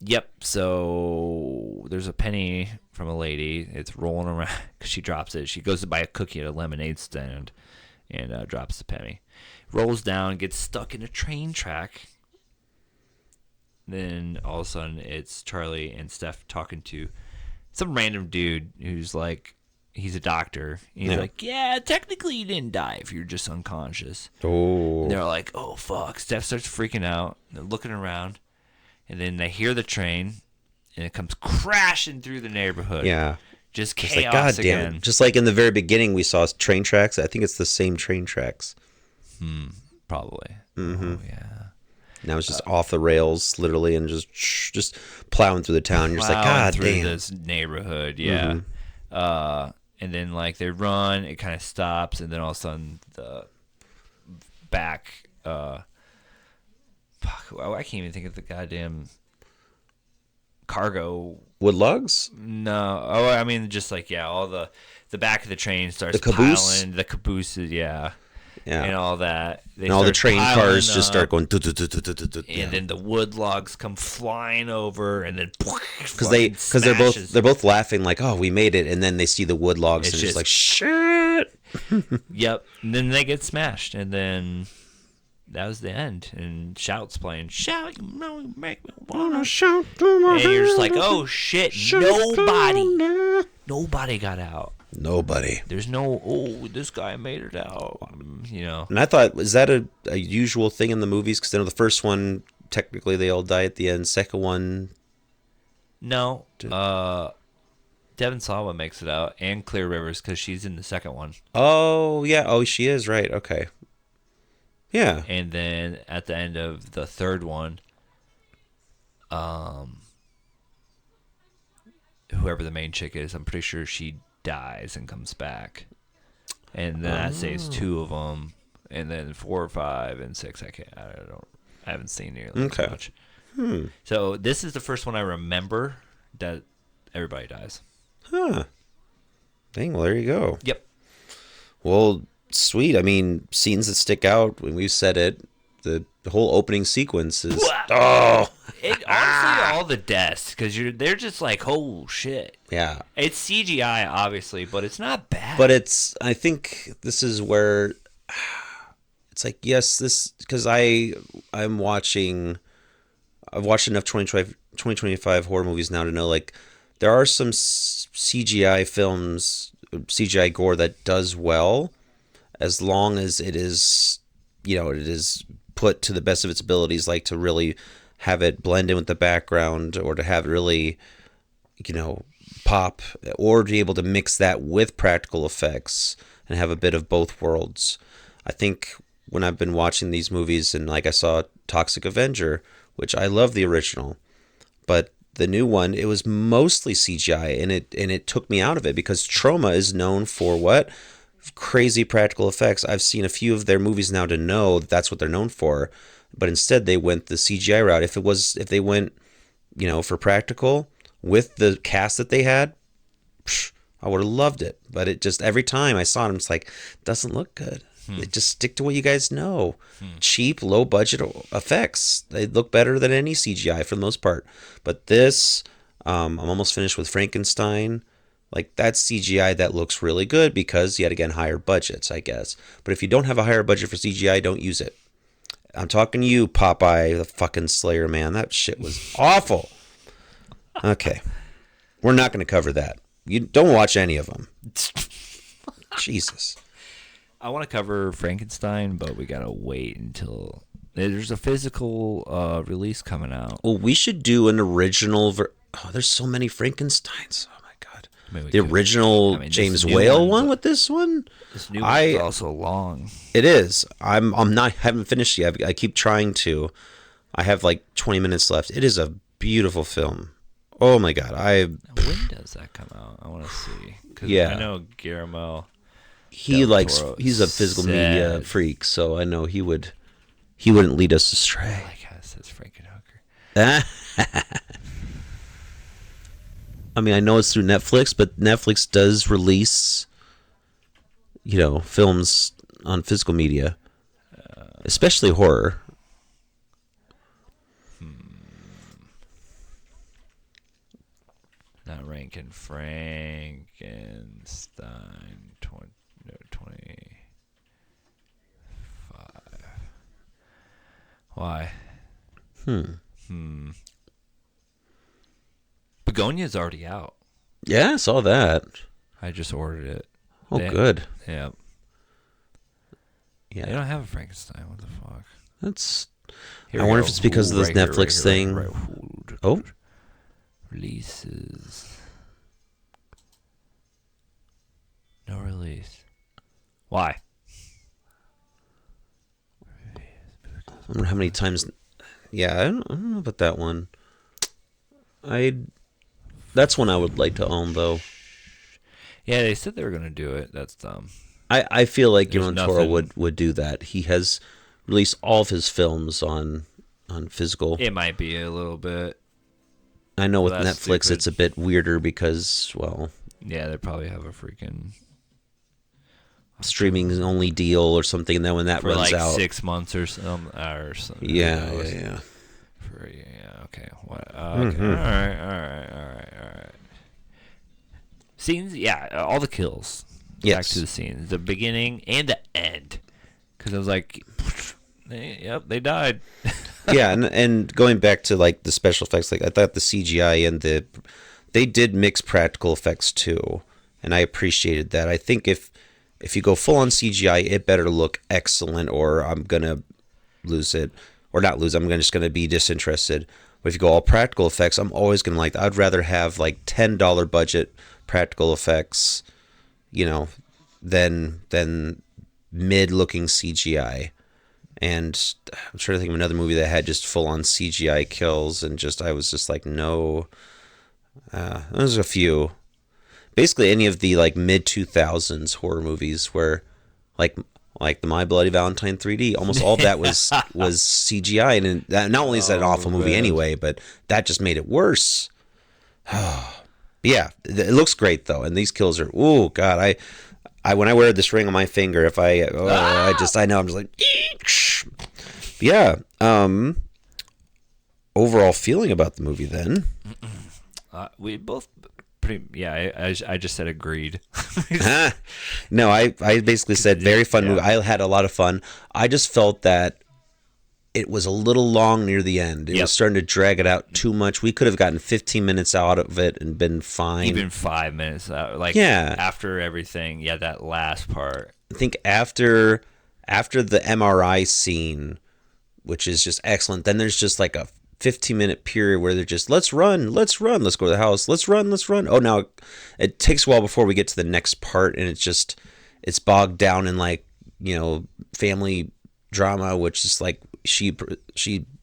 Yep, so there's a penny from a lady. It's rolling around because she drops it. She goes to buy a cookie at a lemonade stand and drops the penny. Rolls down, gets stuck in a train track. Then all of a sudden it's Charlie and Steph talking to some random dude who's like, he's a doctor. He's like, yeah, technically you didn't die if you're just unconscious. Oh. And they're like, oh, fuck. Steph starts freaking out. They're looking around. And then they hear the train, and it comes crashing through the neighborhood. Yeah. Just chaos like, God again. Damn. Just like in the very beginning, we saw train tracks. I think it's the same train tracks. Probably. Mm-hmm. Oh, yeah. Now it's just off the rails, literally, and just plowing through the town. You're just like, God through damn. this neighborhood, yeah. Mm-hmm. And then, like, they run, it kind of stops, and then all of a sudden the back... I can't even think of the goddamn cargo. Wood lugs? No. Oh, I mean, just like, all the back of the train starts the caboose? piling. The cabooses, yeah. And all that. And all the train cars just start going. And then the wood logs come flying over, and then because they're both laughing like, oh, we made it, and then they see the wood logs and it's just like, shit. Yep. And then they get smashed, and then that was the end. And Shout's playing. Shout, you know, you make me Wanna wanna. shout to my And you're just like, head. oh shit, Shout nobody down. got out. Nobody. There's no, oh, this guy made it out. You know. And I thought, is that a usual thing in the movies? Because I know the first one, technically they all die at the end. Second one, No. Devin Sawa makes it out, and Clear Rivers, because she's in the second one. oh yeah, oh she is right. Okay, yeah. And then at the end of the third one, whoever the main chick is, I'm pretty sure she dies and comes back. And then that saves two of them. And then 4, 5, and 6, I haven't seen nearly Okay. as much. So this is the first one I remember that everybody dies. Huh. Dang. Well, there you go. Yep. Well, sweet. I mean, scenes that stick out when we've said it. The whole opening sequence is oh It honestly all the deaths, because they're just like, oh shit. yeah. It's CGI obviously, but it's not bad. But I think this is where it's like, yes, this, because I've watched enough 2025 horror movies now to know, like, there are some CGI films, CGI gore that does well, as long as it is, it is put to the best of its abilities, like to really have it blend in with the background, or to have it really, pop, or to be able to mix that with practical effects and have a bit of both worlds. I think when I've been watching these movies, and like I saw Toxic Avenger, which I love the original, but the new one, it was mostly CGI, and it took me out of it, because Troma is known for what? Crazy practical effects. I've seen a few of their movies now to know that's what they're known for, but instead they went the CGI route. If they went, for practical with the cast that they had, I would have loved it. But it just, every time I saw it, I'm just like, doesn't look good. Just stick to what you guys know. Cheap, low budget effects. They look better than any CGI for the most part. But this, I'm almost finished with Frankenstein. Like, that's CGI that looks really good because, yet again, higher budgets, I guess. But if you don't have a higher budget for CGI, don't use it. I'm talking to you, Popeye, the fucking Slayer, man. That shit was awful. Okay. We're not going to cover that. You don't watch any of them. Jesus. I want to cover Frankenstein, but we gotta wait until there's a physical release coming out. Well, we should do an original. There's so many Frankensteins. Oh my god. The original James Whale one with this one. This new one is also long. It is. I'm not. Haven't finished yet. I keep trying to. I have like 20 minutes left. It is a beautiful film. Oh my god. When does that come out? I want to see. Yeah. I know Guillermo. He's a physical media freak, so I know he wouldn't lead us astray. I like how it says Frankenhooker. I mean, I know it's through Netflix, but Netflix does release, films on physical media, especially horror. Not ranking Frankenstein 25. Why? Begonia's already out. Yeah, I saw that. I just ordered it. Oh, good. Yeah. Yeah. They don't have a Frankenstein. What the fuck? I wonder if it's because of this Netflix thing. Oh. Releases. No release. Why? I wonder how many times. Yeah, I don't know about that one. That's one I would like to own, though. Yeah, they said they were gonna do it. That's dumb. I feel like Guillermo del Toro would do that. He has released all of his films on physical. It might be a little bit. I know with Netflix it's a bit weirder because, well... Yeah, they probably have a freaking... streaming only deal or something, and then when that runs out... 6 months or something. Yeah. Okay. What? Okay. All right. Scenes, yeah, all the kills. Yes. Back to the scenes. The beginning and the end. Because I was like, Yep, they died. Yeah, and going back to like the special effects, like I thought the CGI and they did mix practical effects too, and I appreciated that. I think if you go full on CGI, it better look excellent, or I'm gonna lose it, or not lose. Just gonna be disinterested. But if you go all practical effects, I'm always gonna like. I'd rather have like $10 budget practical effects, you know, than mid looking CGI. And I'm trying to think of another movie that had just full on CGI kills, and just I was just like, no. There's a few. Basically, any of the like mid 2000s horror movies where, like the My Bloody Valentine 3D, almost all of that was CGI, and that, not only is that an awful movie anyway, but that just made it worse. Yeah, it looks great though, and these kills are. Oh God, I when I wear this ring on my finger, if I I know I'm just like. Yeah. Overall feeling about the movie then. We both pretty. Yeah, I just said agreed. No, I basically said very fun movie. I had a lot of fun. I just felt that it was a little long near the end. It was starting to drag it out too much. We could have gotten 15 minutes out of it and been fine. Even 5 minutes out. Like, after everything, that last part. I think after the MRI scene, which is just excellent, then there's just like a 15-minute period where they're just, let's run, let's go to the house, let's run. Oh, now it takes a while before we get to the next part, and it's bogged down in like, family drama, which is like she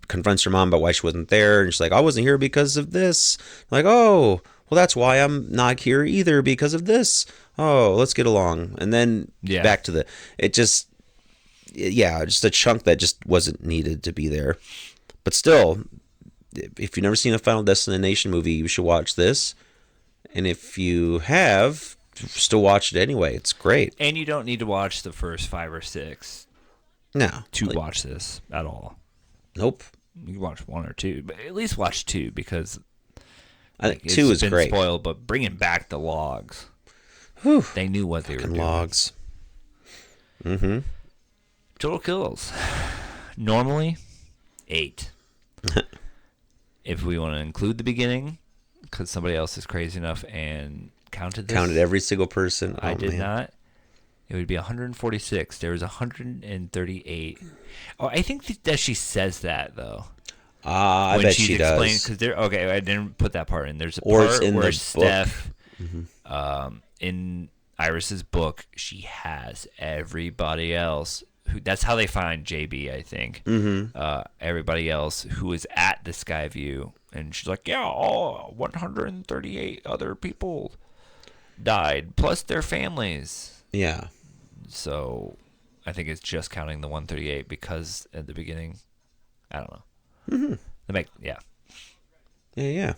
confronts her mom about why she wasn't there, and she's like, I wasn't here because of this. Like, oh, well, that's why I'm not here either, because of this. Oh, let's get along. And then back to just a chunk that just wasn't needed to be there. But still, if you've never seen a Final Destination movie, you should watch this. And if you have, still watch it anyway. It's great. And you don't need to watch the first 5 or 6 to watch this at all. Nope. You can watch 1 or 2, but at least watch 2, because I think 2 is great. Spoiled, but bringing back the logs. Whew. They knew what they were doing. Logs. Mm-hmm. Total kills. Normally, 8. If we want to include the beginning, because somebody else is crazy enough and counted every single person. I did not. It would be 146. There was 138. Oh, I think that she says that though. I bet she does. Because okay, I didn't put that part in. There's a part where Steph, in Iris's book, she has everybody else. That's how they find JB, I think. Mm-hmm. Everybody else who is at the Skyview, and she's like, 138 other people died, plus their families. Yeah. So, I think it's just counting the 138 because at the beginning, I don't know. Mm-hmm. Yeah.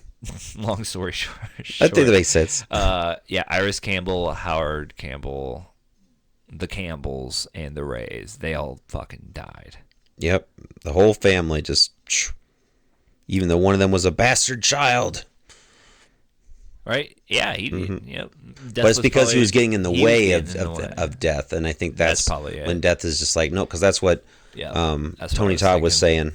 Long story short. I think that makes sense. Iris Campbell, Howard Campbell, the Campbells, and the Rays, they all fucking died. Yep. The whole family just, even though one of them was a bastard child. Right? Yeah. But it's because he was getting in the way of death, and I think that's probably when death is just like, no, because that's what Tony Todd was saying.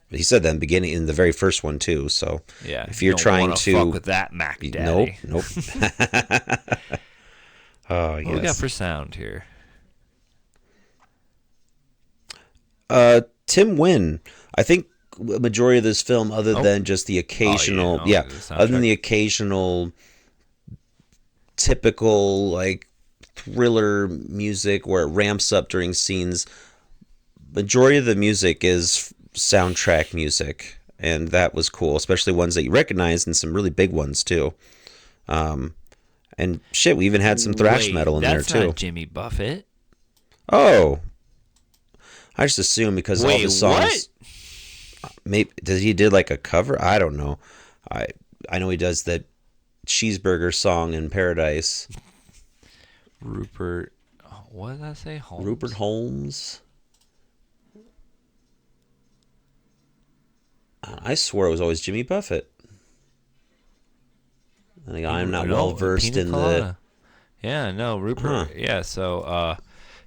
He said that in the beginning, in the very first one too. So if you're trying to fuck with that Mac Daddy. Nope. Oh, yes. What we got for sound here? Tim Wynn. I think a majority of this film, other than just the occasional, other than the occasional typical like thriller music where it ramps up during scenes, majority of the music is soundtrack music, and that was cool, especially ones that you recognize, and some really big ones too. And shit, we even had some thrash metal in there too. That's not Jimmy Buffett. Oh, I just assume because all the songs. What? Maybe he did like a cover? I don't know. I know he does that cheeseburger song in Paradise. Rupert, what did I say? Holmes? Rupert Holmes. I swore it was always Jimmy Buffett. I think I'm not well versed in the. Yeah, no, Rupert. Huh. Yeah, so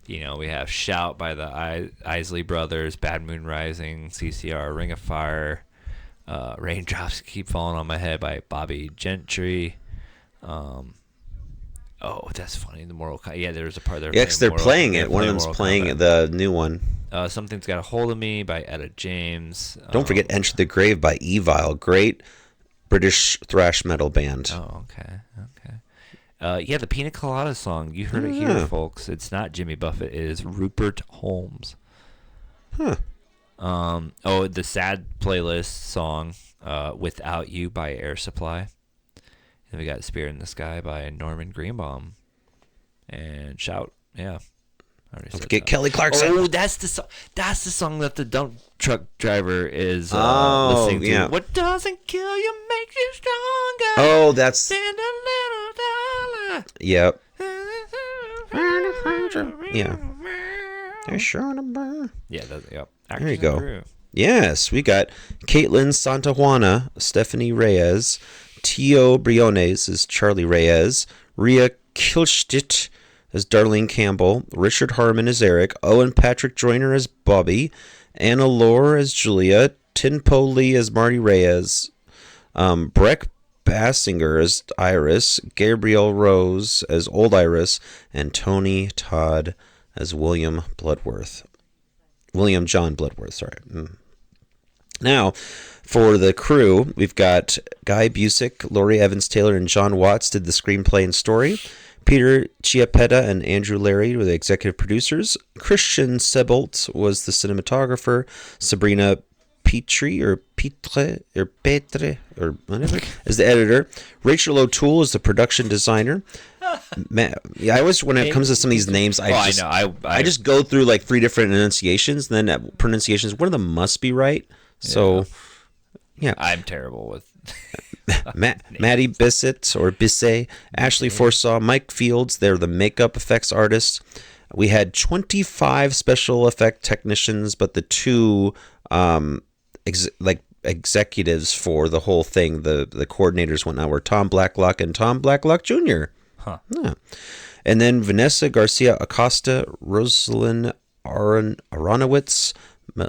We have Shout by the Isley Brothers, Bad Moon Rising, CCR, Ring of Fire, Raindrops Keep Falling on My Head by Bobby Gentry. Oh, that's funny. The Mortal Kombat. Yeah, there's a part there. Yeah, because they're playing it. One of them's playing the new one. Something's Got a Hold of Me by Etta James. Don't forget Enter the Grave by Evil. Great British thrash metal band. Oh, okay. Yeah, the Pina Colada song. You heard it here, folks. It's not Jimmy Buffett. It is Rupert Holmes. Huh. The Sad Playlist song, Without You by Air Supply. And we got Spirit in the Sky by Norman Greenbaum. And Shout, yeah. Get Kelly Clarkson. Oh, that's the song. That's the song that the dump truck driver is listening to. Yeah. What doesn't kill you makes you stronger. Oh, that's. Send a little dollar. Yep. Yeah. They're sure to burn. Yeah, yep. There you go. Yes, we got Caitlin Santajuana, Stephanie Reyes, Tio Briones as Charlie Reyes, Rhea Kilstit as Darlene Campbell, Richard Harmon as Eric, Owen Patrick Joyner as Bobby, Anna Lore as Julia, Tinpo Lee as Marty Reyes, Breck Bassinger as Iris, Gabriel Rose as Old Iris, and Tony Todd as William John Bloodworth, sorry. Now, for the crew, we've got Guy Busick, Laurie Evans Taylor, and John Watts did the screenplay and story. Peter Chiappetta and Andrew Larry were the executive producers. Christian Sebolt was the cinematographer. Sabrina Petrie or Petre or whatever is the editor. Rachel O'Toole is the production designer. I always, when it comes to some of these names, I just go through like 3 different enunciations, and then pronunciations. One of them must be right. So, yeah. I'm terrible with Maddie Bissett or Bisset, Ashley Forsaw, Mike Fields. They're the makeup effects artists. We had 25 special effect technicians, but the 2 executives for the whole thing, the coordinators went out were Tom Blacklock and Tom Blacklock Jr. Huh. Yeah. And then Vanessa Garcia Acosta, Rosalind Aronowitz,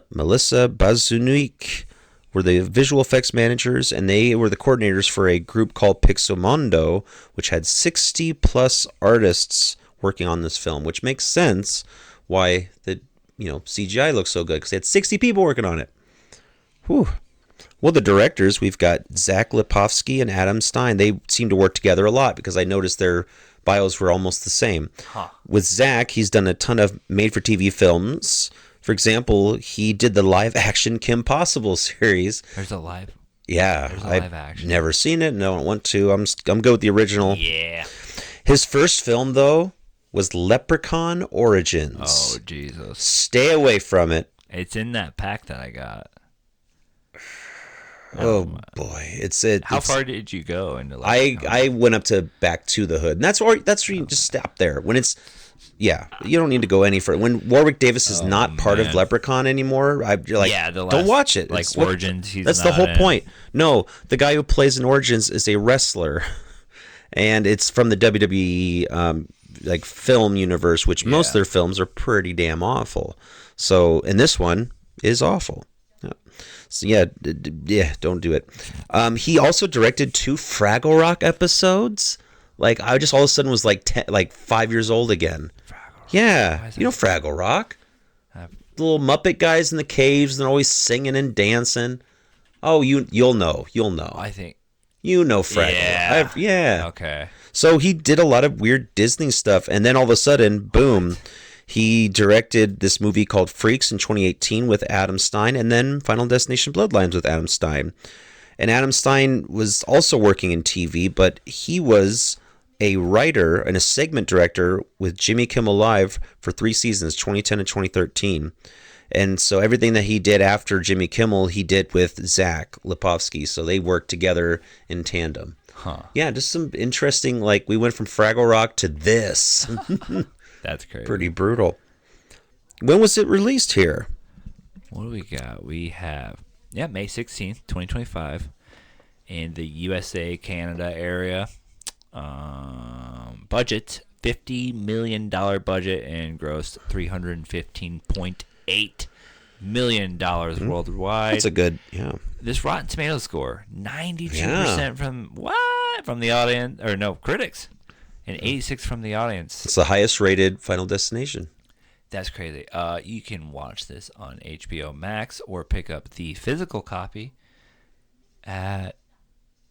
Melissa Bazunik were the visual effects managers, and they were the coordinators for a group called Pixomondo, which had 60 plus artists working on this film, which makes sense why the CGI looks so good, because they had 60 people working on it. Whew. Well, the directors, we've got Zach Lipovsky and Adam Stein. They seem to work together a lot because I noticed their bios were almost the same. Huh. With Zach, he's done a ton of made-for-TV films. For example, he did the live-action Kim Possible series. There's a live. Yeah, There's a I've live action. never seen it. No, I don't want to. I'm good with the original. Yeah. His first film, though, was Leprechaun Origins. Oh, Jesus. Stay away from it. It's in that pack that I got. Oh boy, How far did you go into Leprechaun? I went up to Back to the Hood, and that's where you just stop there. When it's you don't need to go any further. When Warwick Davis is not part of Leprechaun anymore, you're like, don't watch it. Like Origins, that's the whole point. No, the guy who plays in Origins is a wrestler, and it's from the WWE film universe, which most of their films are pretty damn awful. So, and this one is awful. So don't do it. He also directed 2 Fraggle Rock episodes. Like, I just all of a sudden was like 5 years old again. Yeah, you know Fraggle Rock. The little Muppet guys in the caves and always singing and dancing. Oh, you'll know. I think you know Fraggle. Yeah. Okay. So he did a lot of weird Disney stuff, and then all of a sudden, boom. He directed this movie called Freaks in 2018 with Adam Stein, and then Final Destination Bloodlines with Adam Stein. And Adam Stein was also working in TV, but he was a writer and a segment director with Jimmy Kimmel Live for 3 seasons, 2010 and 2013. And so everything that he did after Jimmy Kimmel, he did with Zach Lipovsky. So they worked together in tandem. Huh. Yeah, just some interesting, we went from Fraggle Rock to this. That's crazy. Pretty brutal. When was it released here? What do we got? We have, May 16th, 2025, in the USA, Canada area. Budget, $50 million budget and grossed $315.8 million worldwide. That's a good, yeah. This Rotten Tomatoes score, 92% from the audience, or no, critics, and 86 from the audience. It's the highest rated Final Destination. That's crazy. You can watch this on HBO Max or pick up the physical copy at...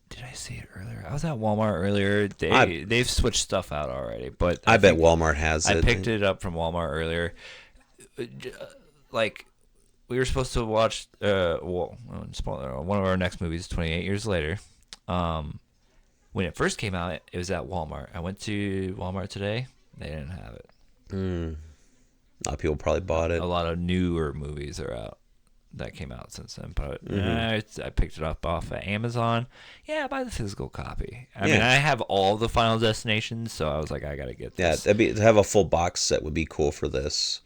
Did I say it earlier? I was at Walmart earlier. They've switched stuff out already, but I bet Walmart has it. I picked it up from Walmart earlier. Like, we were supposed to watch one of our next movies 28 years later. When it first came out, it was at Walmart. I went to Walmart today. They didn't have it. A lot of people probably bought it. A lot of newer movies are out that came out since then. But I picked it up off of Amazon. Yeah, buy the physical copy. I mean, I have all the Final Destinations, so I was like, I got to get this. Yeah, to have a full box set would be cool for this.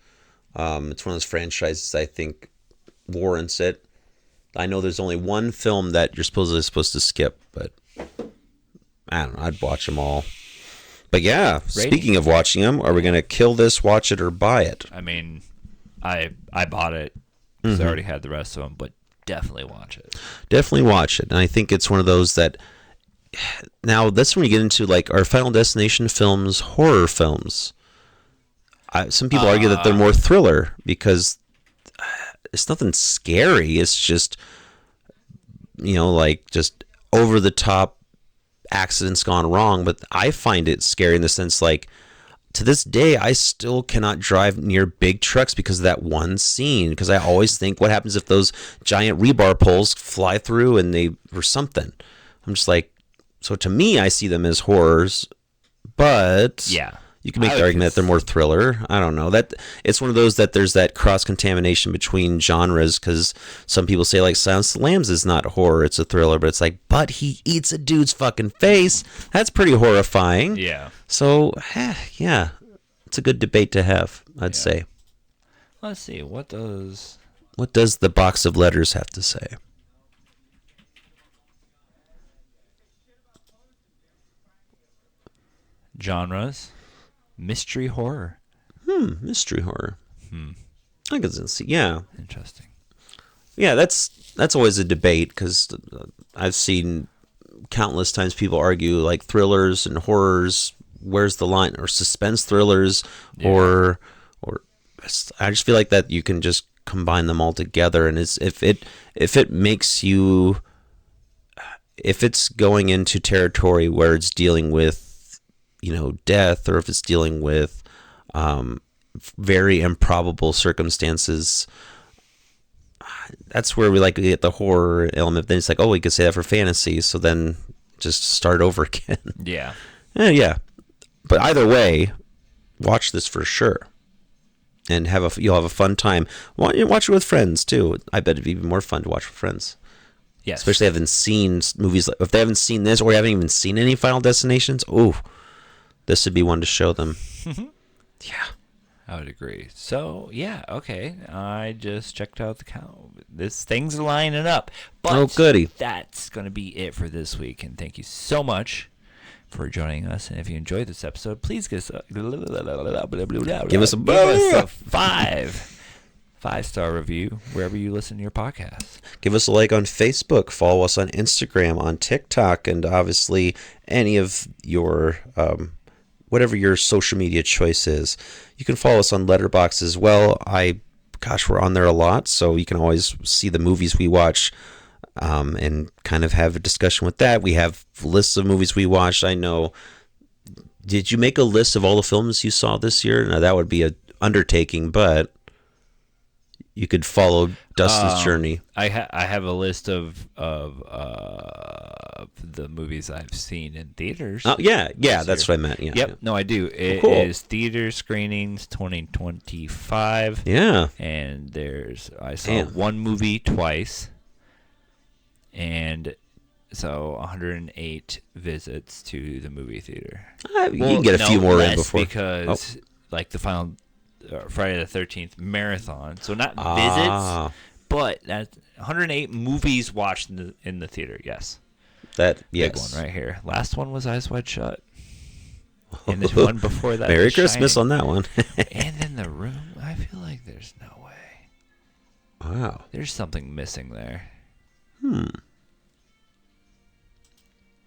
It's one of those franchises I think warrants it. I know there's only one film that you're supposed to skip, but I don't know. I'd watch them all. But yeah, speaking of watching them, are we going to kill this, watch it, or buy it? I mean, I bought it because I already had the rest of them, but definitely watch it. Definitely watch it. And I think it's one of those that... Now, that's when you get into, like, our Final Destination films, horror films. Some people argue that they're more thriller because it's nothing scary. It's just, like, just over-the-top accidents gone wrong. But I find it scary in the sense, like, to this day, I still cannot drive near big trucks because of that one scene. Because I always think, what happens if those giant rebar poles fly through or something? I'm just like, so to me, I see them as horrors, but yeah, you can make the argument that they're more thriller. I don't know. That it's one of those that there's that cross contamination between genres because some people say like Silence of the Lambs is not horror, it's a thriller, but it's like, but he eats a dude's fucking face. That's pretty horrifying. Yeah. So yeah, it's a good debate to have, I'd say. Let's see, what does the box of letters have to say? Genres. Mystery horror. Mystery horror. I can see. Yeah. Interesting. Yeah, that's always a debate because I've seen countless times people argue like thrillers and horrors. Where's the line? Or suspense thrillers, or I just feel like that you can just combine them all together. And if it makes you, if it's going into territory where it's dealing with death, or if it's dealing with very improbable circumstances, that's where we like to get the horror element. Then it's like, oh, we could say that for fantasy, so then just start over again. Yeah. Yeah. But either way, watch this for sure, and you'll have a fun time. Watch it with friends too. I bet it'd be even more fun to watch with friends. Yes. Especially if they haven't seen movies. If they haven't seen this, or haven't even seen any Final Destinations, this would be one to show them. Yeah. I would agree. So, yeah, okay. I just checked out the count. This thing's lining up. But goody. That's going to be it for this week. And thank you so much for joining us. And if you enjoyed this episode, please give us a 5-star review wherever you listen to your podcast. Give us a like on Facebook. Follow us on Instagram, on TikTok, and obviously any of your... whatever your social media choice is. You can follow us on Letterboxd as well. We're on there a lot, so you can always see the movies we watch and kind of have a discussion with that. We have lists of movies we watched. I know. Did you make a list of all the films you saw this year? Now, that would be an undertaking, but you could follow Dustin's journey. I have a list of the movies I've seen in theaters. Oh yeah, that's what I meant. Yeah. Yep. Yeah. No, I do. It is theater screenings 2025. Yeah. And I saw one movie twice, and so 108 visits to the movie theater. You can get a few more in before, because like the final Friday the 13th marathon. So not visits, but that's 108 movies watched in the theater. Yes. Yes. Big one right here. Last one was Eyes Wide Shut. And the one before that, Merry The Christmas Shining. on that one. And then The Room. I feel like there's no way. Wow. There's something missing there.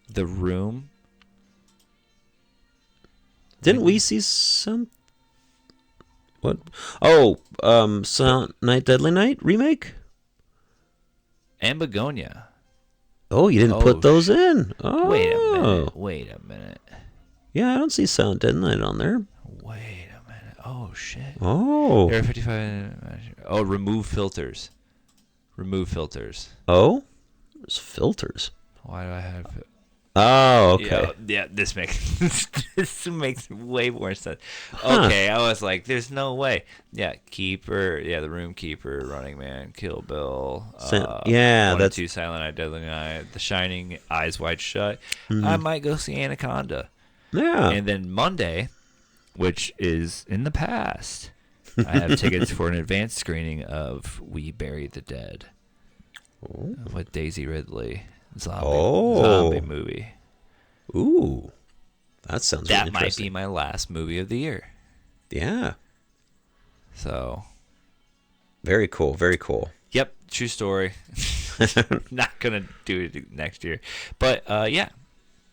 The Room. Didn't we see some? What? Oh, Silent Night, Deadly Night remake. And Begonia. Oh, you didn't put those in. Oh, Wait a minute. Yeah, I don't see Silent Deadly Night on there. Wait a minute. Oh shit. Oh. Area 55. Oh, remove filters. Remove filters. Oh, there's filters. Why do I have? Oh, okay. Yeah, this makes this makes way more sense. Huh. Okay, I was like, "There's no way." Yeah, Keeper. Yeah, The Room, Keeper, Running Man, Kill Bill. Yeah, 1 and that's 2, Silent Night, Deadly Night, The Shining, Eyes Wide Shut. I might go see Anaconda. yeah. And then Monday, which is in the past, I have tickets for an advanced screening of We Bury the Dead with Daisy Ridley. Zombie movie. Ooh, that sounds really That might interesting. be my last movie of the year. Yeah. So, Very cool. Very cool. yep, true story. Not gonna do it next year, but yeah,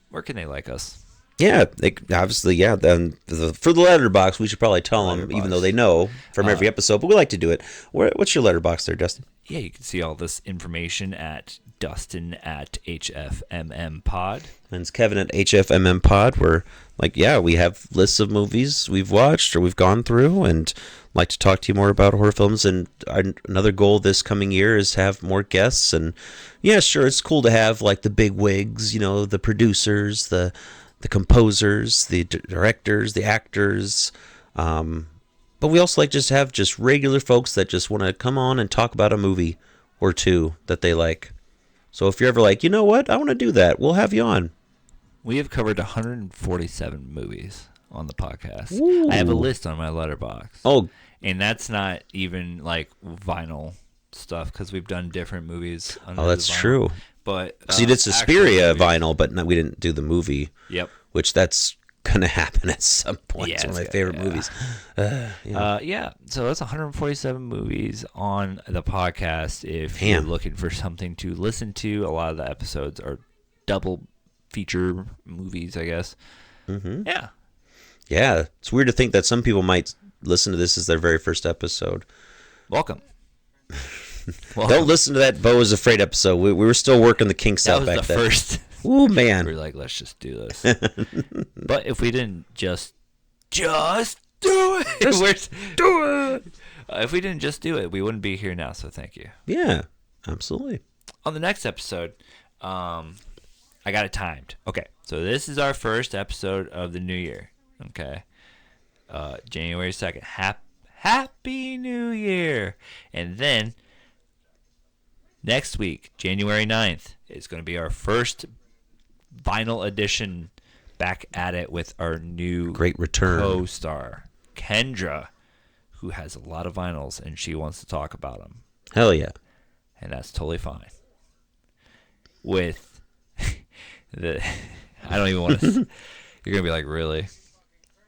where can they like us? Yeah, obviously, yeah. Then for the letterbox, we should probably tell them, even though they know from every episode. But we like to do it. What's your letterbox there, Dustin? Yeah, you can see all this information at Dustin at HFMM Pod. And it's Kevin at HFMM Pod. We're like, yeah, we have lists of movies we've watched or we've gone through, and like to talk to you more about horror films. And another goal this coming year is to have more guests. And yeah, sure, it's cool to have like the big wigs, the producers, the composers, the directors, the actors. But we also like just have just regular folks that just want to come on and talk about a movie or two that they like. So if you're ever like, you know what, I want to do that, we'll have you on. We have covered 147 movies on the podcast. Ooh. I have a list on my letterbox. Oh, And that's not even like vinyl stuff because we've done different movies. Under that's the vinyl. true. But because you did actual Suspiria movies. vinyl, but no, we didn't do the movie. Yep. Which that's gonna happen at some point. Yeah, It's one of my it's favorite yeah. movies. Yeah. So that's 147 movies on the podcast. If you're Damn. looking for something to listen to, a lot of the episodes are double feature movies, I guess. Mm-hmm. Yeah. Yeah, it's weird to think that some people might listen to this as their very first episode. Welcome. Don't listen to that Beau is Afraid episode. We were still working the kinks That out was back the then. first. Ooh, We man. were like, let's just do this. But if we didn't just do it, Do it. if we didn't just do it, we wouldn't be here now. So thank you. Yeah, absolutely. On the next episode, I got it timed. Okay, so this is our first episode of the new year. Okay, January 2nd. Happy New Year! And then next week, January 9th, is going to be our first vinyl edition back at it with our new Great return. co-star, Kendra, who has a lot of vinyls and she wants to talk about them. Hell yeah. And that's totally fine. With the, I don't even want to, you're going to be like, really?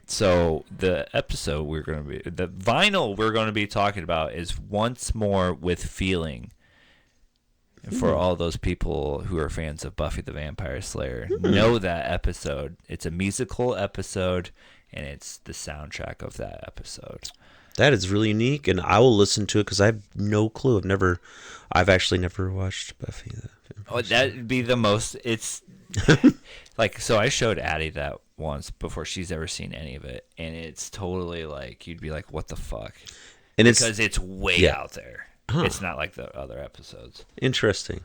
So the vinyl we're going to be talking about is Once More with Feeling. For all those people who are fans of Buffy the Vampire Slayer, know that episode. It's a musical episode, and it's the soundtrack of that episode. That is really unique, and I will listen to it because I have no clue. I've actually never watched Buffy the Vampire Slayer. That'd be the most. It's like, so I showed Addie that once before she's ever seen any of it, and it's totally like you'd be like, "What the fuck?" And Because it's way out there. Huh. It's not like the other episodes. Interesting.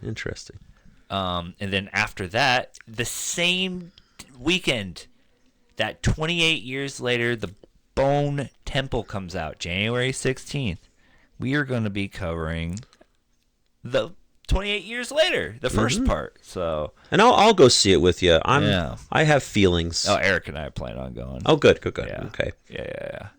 And then after that, the same weekend, that 28 years later, the Bone Temple comes out, January 16th. We are going to be covering the 28 years later, the first part. So, And I'll go see it with you. Yeah. I have feelings. Eric and I plan on going. Oh, good. Yeah. Okay. Yeah.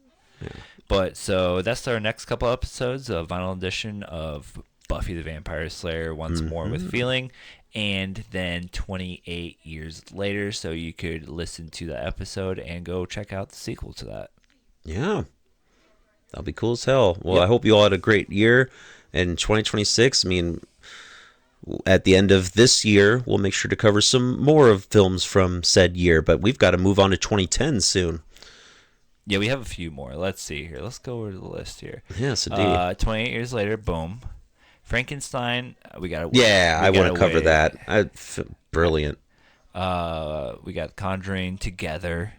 But so that's our next couple episodes of Vinyl Edition of Buffy the Vampire Slayer once more with feeling, and then 28 years later, so you could listen to the episode and go check out the sequel to that. Yeah. That'll be cool as hell. Well, I hope you all had a great year. And 2026, I mean, at the end of this year, we'll make sure to cover some more of films from said year, but we've got to move on to 2010 soon. Yeah, we have a few more. Let's see here. Let's go over to the list here. Yes, indeed. 28 years later, boom. Frankenstein, we got to Yeah, I want to cover that. Brilliant. We got Conjuring, Together,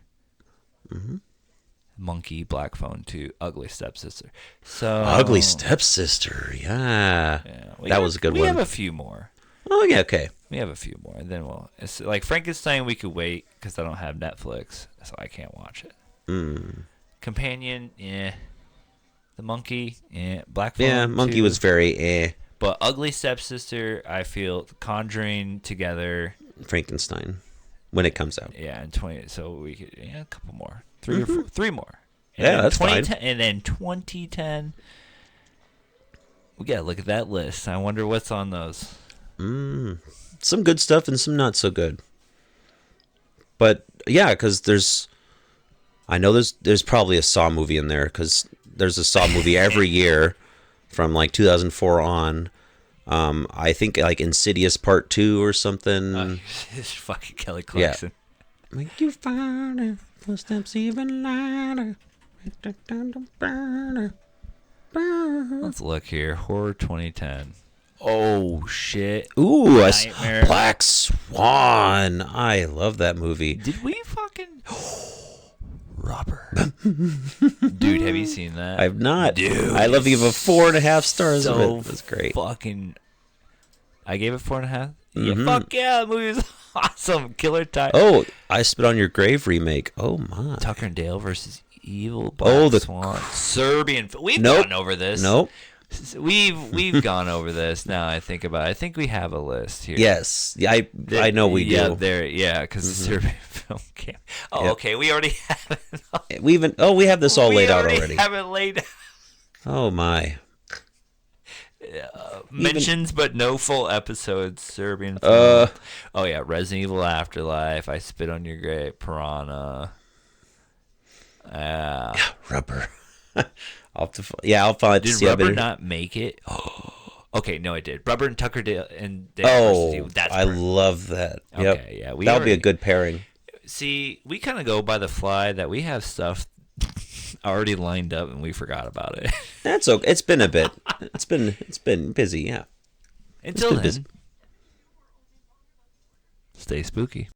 Monkey, Black Phone 2, Ugly Stepsister. So Ugly Stepsister, yeah. That was a good one. We have a few more. Oh, yeah, okay. We have a few more. And then it's like Frankenstein, we could wait because I don't have Netflix, so I can't watch it. Companion, The Monkey, Black Phone. Yeah, Monkey 2. was very But Ugly Stepsister, I feel Conjuring, Together, Frankenstein when it comes out. Yeah, and 20. So we could a couple more, three or four, three more. And yeah, that's fine. And then 2010, we gotta look at that list. I wonder what's on those. Some good stuff and some not so good. But yeah, because I know there's probably a Saw movie in there because there's a Saw movie every year from like 2004 on. I think like Insidious Part 2 or something. It's fucking Kelly Clarkson. Yeah. Make you find footsteps even lighter. Let's look here. Horror 2010. Oh shit! Ooh, Nightmare. Black Swan. I love that movie. Did we fucking Robber? Dude, have you seen that? I've not. Dude, I love you. Have 4.5 stars of so it. That's great. Fucking. I gave it 4.5. Yeah, fuck yeah, the movie was awesome. Killer Time. Oh, I Spit on Your Grave remake. Oh my. Tucker and Dale versus Evil Black Swan. Serbian. We've gone over this. Nope. We've gone over this. Now I think about it. I think we have a list here. Yes, I know we do. Yeah, because the Serbian film came. Oh, yep. Okay, we already have it. We have this all laid out already. We have it laid out. Oh my. Mentions but no full episodes. Serbian film. Oh yeah, Resident Evil Afterlife. I Spit on Your Grave. Piranha. Yeah, Rubber. I'll find. Did Rubber not make it? Okay, no, it did. Rubber and Tucker Dale and Dale. Oh, that's I love that. Yep. Okay, yeah, that'll be a good pairing. See, we kind of go by the fly that we have stuff already lined up and we forgot about it. That's okay. It's been a bit. It's been busy. Yeah. Until then, stay spooky.